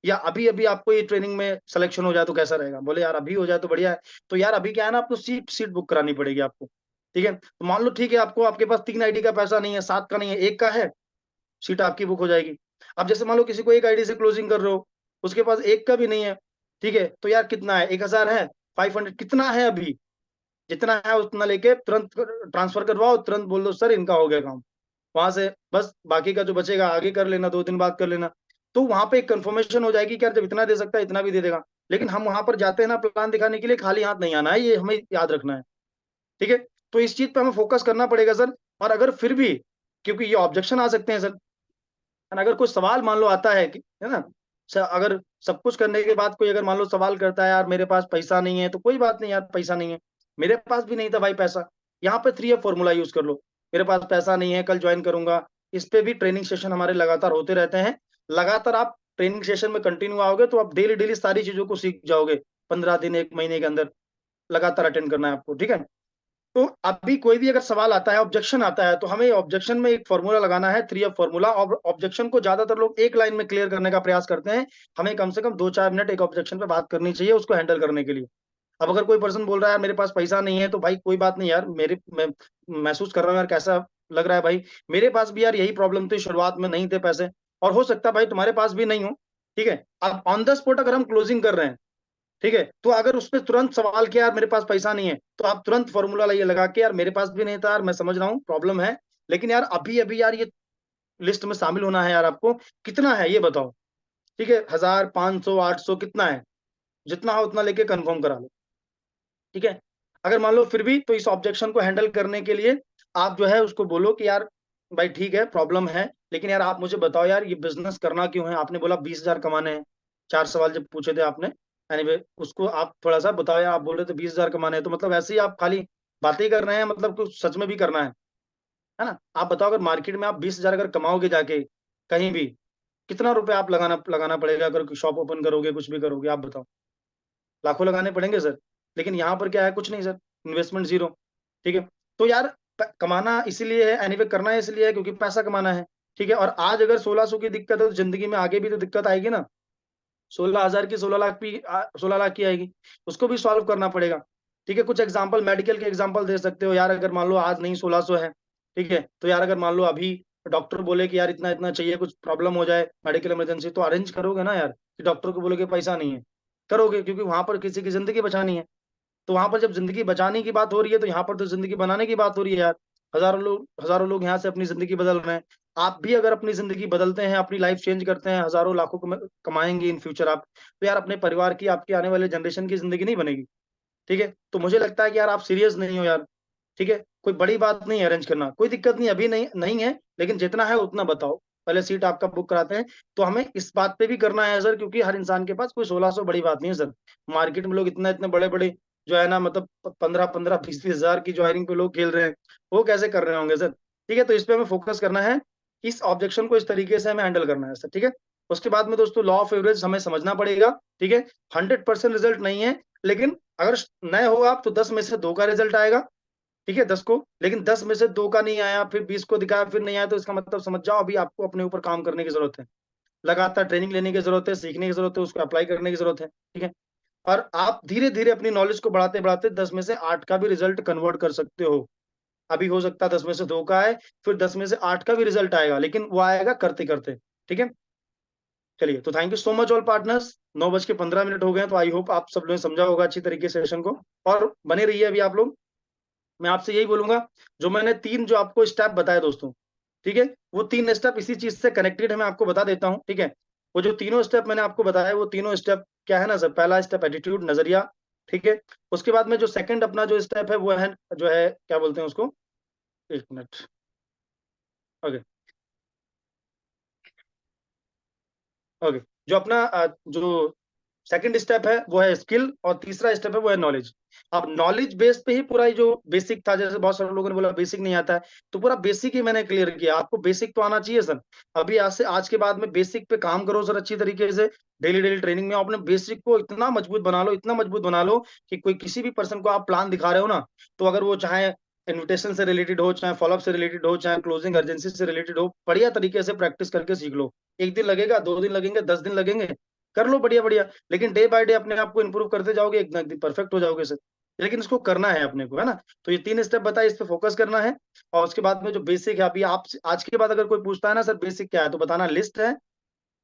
या अभी-अभी आपको ये ट्रेनिंग में सिलेक्शन हो जाए तो कैसा रहेगा? बोले यार अभी हो जाए तो बढ़िया है। तो यार अभी क्या है ना आपको सीट सीट बुक करानी पड़ेगी आपको, ठीक है? तो मान लो ठीक है आपको आपके पास 3 आईडी का पैसा नहीं है, 7 का नहीं है, 1 का है, सीट आपकी बुक हो जाएगी। अब जैसे मान लो किसी को एक आईडी से क्लोजिंग कर रहे हो, उसके पास 1 का भी नहीं है, ठीक है? तो यार कितना है 1000 है, 500 कितना है अभी? जितना है उतना लेके तुरंत ट्रांसफर करवाओ, तुरंत बोल दो सर इनका हो गया काम। वहाँ से बस बाकी का जो बचेगा आगे कर लेना, 2 दिन बाद कर लेना। तो वहाँ पे एक कन्फर्मेशन हो जाएगी कि यार जब इतना दे सकता है, इतना भी दे देगा। लेकिन हम वहाँ पर जाते हैं ना प्लान दिखाने के लिए, खाली हाथ नहीं आना है, ये हमें याद रखना है। ठीक है? तो इस चीज़ पे हमें फ़ोकस करना पड़ेगा सर। और अगर फिर भी क्योंकि ये ऑब्जेक्शन आ सकते हैं सर, और अगर कोई सवाल मान लो आता है कि है ना? अगर सब कुछ करने के बाद कोई अगर मान लो सवाल करता है, यार मेरे पास पैसा नहीं है, तो कोई बात नहीं यार पैसा नहीं है। मेरे पास भी नहीं था भाई पैसा। यहाँ पे 3 एफ फ़ॉर्मूला यूज़ कर लो। मेरे पास पैसा नहीं है, कल जॉइन करूँगा। इस पे भी ट्रेनिंग सेशन हमारे लगातार होते रहते हैं। लगातार आप ट्रेनिंग सेशन में कंटिन्यू आओगे तो आप डेली-डेली सारी चीज़ों को सीख जाओगे। 15 दिन, 1 महीने के अंदर लगातार अटेंड करना है आपको, ठीक है? तो अभी कोई भी अगर सवाल आता है, ऑब्जेक्शन आता है, तो हमें ऑब्जेक्शन में एक फ़ॉर्मूला लगाना है, 3 एफ फ़ॉर्मूला। और ऑब्जेक्शन को ज़्यादातर लोग एक लाइन में क्लियर करने का प्रयास करते हैं। हमें कम से कम 2-4 मिनट एक ऑब्जेक्शन पे बात करनी चाहिए उसको हैंडल करने के लिए। अब अगर कोई पर्सन बोल रहा है यार मेरे पास पैसा नहीं है, तो भाई कोई बात नहीं यार, मेरे मैं महसूस कर रहा हूँ यार कैसा लग रहा है भाई। मेरे पास भी यार यही प्रॉब्लम थी, शुरुआत में नहीं थे पैसे और हो सकता है भाई तुम्हारे पास भी नहीं हो, ठीक है? अब ऑन द स्पॉट अगर हम क्लोजिंग कर रहे हैं, ठीक है? तो अगर उसपे तुरंत सवाल किया यार मेरे पास पैसा नहीं है, तो आप तुरंत फ़ॉर्मूला लाइए लगा के यार मेरे पास भी नहीं था यार, मैं समझ रहा हूँ प्रॉब्लम है, लेकिन यार अभी-अभी यार ये लिस्ट में शामिल होना है यार आपको, कितना है ये बताओ? ठीक है? 1000, 500, 800 कितना है? जितना हो उतना लेके कन्फर्म करा लो, ठीक है? अगर मान लो फिर भी तो इस ऑब्जेक्शन को हैंडल करने के लिए आप जो है उसको बोलो कि यार भाई ठीक है, प्रॉब्लम है, लेकिन यार आप मुझे बताओ यार ये बिज़नेस करना क्यों है? आपने बोला 20,000 कमाने हैं, 4 सवाल जब पूछे थे आपने, एनीवे उसको आप थोड़ा-सा बताओ यार आप बोल रहे थे 20,000 कमाने हैं, तो मतलब ऐसे ही आप खाली बातें ही कर रहे हैं मतलब कुछ सच में भी करना है ना? आप बताओ अगर मार्केट में आप 20,000 अगर कमाओगे जाके, कहीं भी, कितना रुपए आप लगाना लगाना पड़ेगा अगर शॉप ओपन करोगे, कुछ भी करोगे, आप बताओ? लाखों लगाने पड़ेंगे सर। लेकिन यहाँ पर क्या है कुछ नहीं सर, इन्वेस्टमेंट ज़ीरो, ठीक है? तो यार प कमाना इसीलिए है एनीवे करना इसलिए है क्योंकि पैसा कमाना है, ठीक है? और आज अगर 1600 की दिक्कत है तो ज़िंदगी में आगे भी तो दिक्कत आएगी ना। 16,000 की 16 लाख भी 16 लाख की आएगी, उसको भी सॉल्व करना पड़ेगा, ठीक है? कुछ एग्ज़ाम्पल मेडिकल के एग्ज़ाम्पल दे सकते हो यार अगर मान लो आज नहीं 1600 है, ठीक है? तो यार अगर मान लो अभी डॉक्टर बोले कि यार इतना-इतना चाहिए, कुछ प्रॉब्लम हो जाए, मेडिकल इमरजेंसी तो अरेंज करोगे ना यार, कि डॉक्टर को बोलोगे पैसा नहीं है। करोगे क्योंकि वहाँ पर किसी की ज़िंदगी बचानी है। तो वहां पर जब जिंदगी बचाने की बात हो रही है तो यहाँ पर तो जिंदगी बनाने की बात हो रही है यार। हजारों लोग यहाँ से अपनी जिंदगी बदल रहे हैं। आप भी अगर अपनी जिंदगी बदलते हैं, अपनी लाइफ चेंज करते हैं, हजारों लाखों कमाएंगे इन फ्यूचर आप, तो यार अपने परिवार की, आपकी आने वाले जनरेशन की जिंदगी नहीं बनेगी। ठीक है, तो मुझे लगता है कि यार आप सीरियस नहीं हो यार। ठीक है, कोई बड़ी बात नहीं है अरेंज करना, कोई दिक्कत नहीं, अभी नहीं नहीं है, लेकिन जितना है उतना बताओ। पहले सीट आपका बुक कराते हैं। तो हमें इस बात पे भी करना है सर, क्योंकि हर इंसान के पास कोई 1600 बड़ी बात नहीं है सर। मार्केट में लोग इतना इतने बड़े बड़े जो है ना, मतलब 15-15 20-20 हजार की ज्वाइनिंग पे लोग खेल रहे हैं, वो कैसे कर रहे होंगे सर। ठीक है, तो इस पे हमें फोकस करना है। इस ऑब्जेक्शन को इस तरीके से हमें हैंडल करना है सर। ठीक है, उसके बाद में दोस्तों लॉ ऑफ एवरेज हमें समझना पड़ेगा। ठीक है, 100% रिजल्ट नहीं है, लेकिन अगर नए हो आप तो 10 में से 2 का रिजल्ट आएगा। ठीक है, 10 को, लेकिन 10 में से 2 का नहीं आया, फिर 20 को दिखाया, फिर नहीं आया, तो इसका मतलब समझ जाओ अभी आपको अपने ऊपर काम करने की जरूरत है। लगातार ट्रेनिंग लेने की जरूरत है, सीखने की जरूरत है, उसको अप्लाई करने की जरूरत है। ठीक है, और आप धीरे धीरे अपनी नॉलेज को बढ़ाते बढ़ाते 10 में से 8 का भी रिजल्ट कन्वर्ट कर सकते हो। अभी हो सकता है 10 में से 2 का आए, फिर 10 में से 8 का भी रिजल्ट आएगा, लेकिन वो आएगा करते करते। ठीक है, चलिए, तो thank you so much all partners. 9:15 हो गए, तो आई होप आप सब लोगों ने समझा होगा अच्छी तरीके से सेशन को, और बने रहिए अभी आप लोग। मैं आपसे यही बोलूंगा, जो मैंने 3 जो आपको स्टेप बताए दोस्तों, ठीक है, वो 3 स्टेप इसी चीज से कनेक्टेड है, मैं आपको बता देता हूँ। ठीक है, वो जो तीनों स्टेप मैंने आपको बताया, वो तीनों स्टेप क्या है ना सर, पहला स्टेप एटीट्यूड, नजरिया। ठीक है, उसके बाद में जो सेकंड अपना जो स्टेप है वो है, जो है क्या बोलते हैं उसको, एक मिनट। ओके, ओके, जो अपना जो सेकंड स्टेप है वो है स्किल, और तीसरा स्टेप है वो है नॉलेज। अब नॉलेज बेस पे ही पूरा ये जो बेसिक था, जैसे बहुत सारे लोगों ने बोला बेसिक नहीं आता है, तो पूरा बेसिक ही मैंने क्लियर किया। आपको बेसिक तो आना चाहिए सर। अभी आज से, आज के बाद में बेसिक पे काम करो सर अच्छी तरीके से। डेली डेली ट्रेनिंग में अपने बेसिक को इतना मजबूत बना लो, इतना मजबूत बना लो कि कोई किसी भी पर्सन को आप प्लान दिखा रहे हो ना, तो अगर वो चाहे इन्विटेशन से रिलेटेड हो, चाहे फॉलोअप से रिलेटेड हो, चाहे क्लोजिंग अर्जेंसी से रिलेटेड हो, बढ़िया तरीके से प्रैक्टिस करके सीख लो। 1 दिन लगेगा, 2 दिन लगेंगे, 10 दिन लगेंगे, कर लो बढ़िया बढ़िया। लेकिन डे बाय डे अपने आप को इंप्रूव करते जाओगे, एक ना एक दिन परफेक्ट हो जाओगे सर। लेकिन इसको करना है अपने को, है ना। तो ये 3 स्टेप बताए, इस पे फोकस करना है। और उसके बाद में जो बेसिक है, अभी आप आज के बाद अगर कोई पूछता है ना सर बेसिक क्या है, तो बताना लिस्ट है,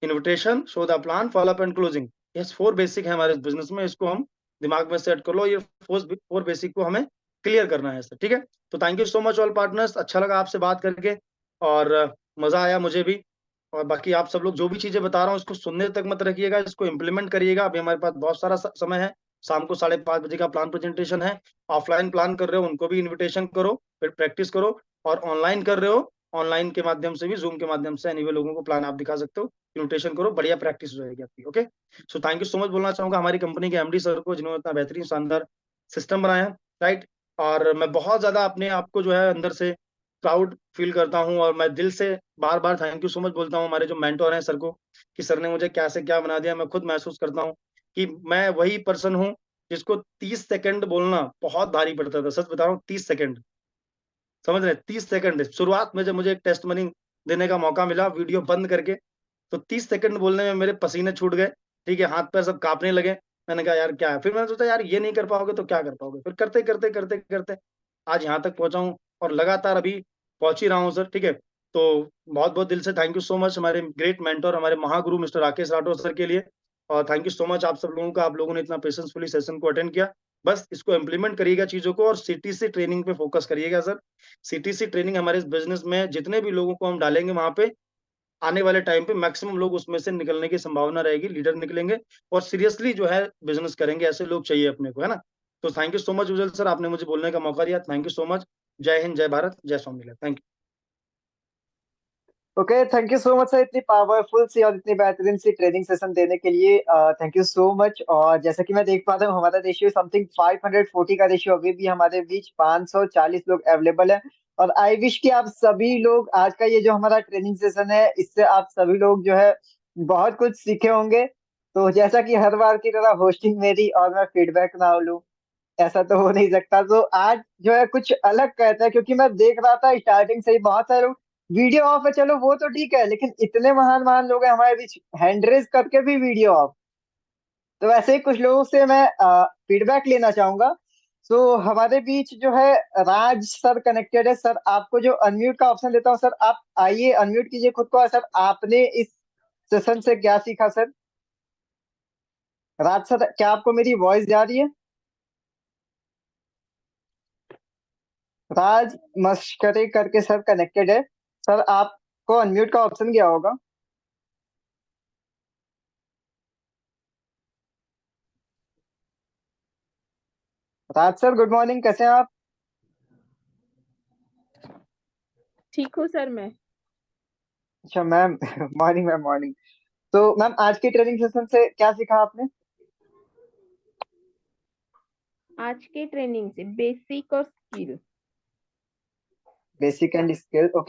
invitation, show the plan, follow up and closing. ये 4 बेसिक है हमारे बिजनेस में, इसको हम दिमाग में सेट कर लो। ये 4 बेसिक को हमें क्लियर करना है सर। ठीक है, तो thank you so much all partners, अच्छा लगा आपसे बात करके, और मजा आया मुझे भी। और बाकी आप सब लोग जो भी चीजें बता रहा हूँ, इसको सुनने तक मत रखिएगा, इसको इम्प्लीमेंट करिएगा। अभी हमारे पास बहुत सारा समय है। शाम को 5:30 बजे का प्लान प्रेजेंटेशन है। ऑफलाइन प्लान कर रहे हो उनको भी इनविटेशन करो, फिर प्रैक्टिस करो। और ऑनलाइन कर रहे हो, ऑनलाइन के माध्यम से भी, जूम के माध्यम से एनीवे लोगों को प्लान आप दिखा सकते हो। इन्विटेशन करो, बढ़िया प्रैक्टिस हो जाएगी आपकी। Okay, so thank you so much बोलना चाहूंगा हमारी कंपनी के एमडी सर को, जिन्होंने इतना बेहतरीन शानदार सिस्टम बनाया। राइट, और मैं बहुत ज्यादा अपने आप को जो है अंदर से प्राउड फील करता हूँ, और मैं दिल से बार बार थैंक यू सो मच बोलता हूँ हमारे जो मेंटोर हैं सर को, कि सर ने मुझे क्या से क्या बना दिया। मैं खुद महसूस करता हूँ कि मैं वही पर्सन हूँ जिसको 30 सेकंड बोलना बहुत भारी पड़ता था। सच बता रहा हूँ, 30 सेकंड, समझ रहे हैं, 30 सेकंड शुरुआत में जब मुझे एक टेस्ट मनी देने का मौका मिला वीडियो बंद करके, तो 30 सेकंड बोलने में मेरे पसीने छूट गए। ठीक है, हाथ पैर सब कांपने लगे। मैंने कहा यार क्या है, फिर मैंने सोचा यार ये नहीं कर पाओगे तो क्या कर पाओगे, फिर करते करते करते करते आज यहाँ तक पहुंचा हूँ, और लगातार अभी पहुंच ही रहा हूँ सर। ठीक है, तो बहुत बहुत दिल से थैंक यू सो मच हमारे ग्रेट मेंटर, हमारे महागुरु मिस्टर राकेश राठौर सर के लिए। और थैंक यू सो मच आप सब लोगों का, आप लोगों ने इतना पेशेंसफुली सेशन को अटेंड किया। बस इसको इम्प्लीमेंट करिएगा चीजों को, और सीटीसी ट्रेनिंग पे फोकस करिएगा सर। सीटीसी ट्रेनिंग हमारे इस बिजनेस में जितने भी लोगों को हम डालेंगे वहां पे, आने वाले टाइम पे मैक्सिमम लोग उसमें से निकलने की संभावना रहेगी, लीडर निकलेंगे, और सीरियसली जो है बिजनेस करेंगे, ऐसे लोग चाहिए अपने को, है ना। तो thank you so much Ujjal sir, आपने मुझे बोलने का मौका दिया, थैंक यू सो मच। जय हिंद, जय भारत, जय स्वामी, thank okay, thank you so much sir, इतनी पावरफुल सी और इतनी बेहतरीन सी ट्रेनिंग सेशन देने के लिए। Thank you so much. और जैसा कि मैं देख पा रहा हूँ, हमारा रेशियो समथिंग 540 का रेशियो, अभी भी हमारे बीच 540 लोग अवेलेबल है। और आई विश कि आप सभी लोग आज का ये जो हमारा ट्रेनिंग सेशन है, इससे आप सभी लोग जो है बहुत कुछ सीखे होंगे। तो जैसा कि हर बार की तरह होस्टिंग मेरी और मैं फीडबैक ना लूँ, ऐसा तो हो नहीं सकता। तो आज जो है कुछ अलग कहता है, क्योंकि मैं देख रहा था स्टार्टिंग से ही बहुत सारे लोग वीडियो ऑफ है, चलो वो तो ठीक है, लेकिन इतने महान महान लोग हैं हमारे बीच, हैंड रेज करके भी वीडियो ऑफ। तो वैसे ही कुछ लोगों से मैं फीडबैक लेना चाहूंगा। तो हमारे बीच जो है राज सर कनेक्टेड है। सर आपको जो अनम्यूट का ऑप्शन देता हूँ, सर आप आइए, अनम्यूट कीजिए खुद को। सर आपने इस सेशन से क्या सीखा सर? राज सर, क्या आपको मेरी वॉइस जा रही है? राज मस्करे करके सर कनेक्टेड है। सर आपको अनम्यूट का ऑप्शन क्या होगा? राज सर गुड मॉर्निंग, कैसे हैं आप? ठीक हूँ सर मैं। अच्छा मैम मॉर्निंग मैम, मॉर्निंग। तो मैम आज की ट्रेनिंग सेशन से क्या सीखा आपने? आज के ट्रेनिंग से बेसिक और skill. Basic and skill, okay.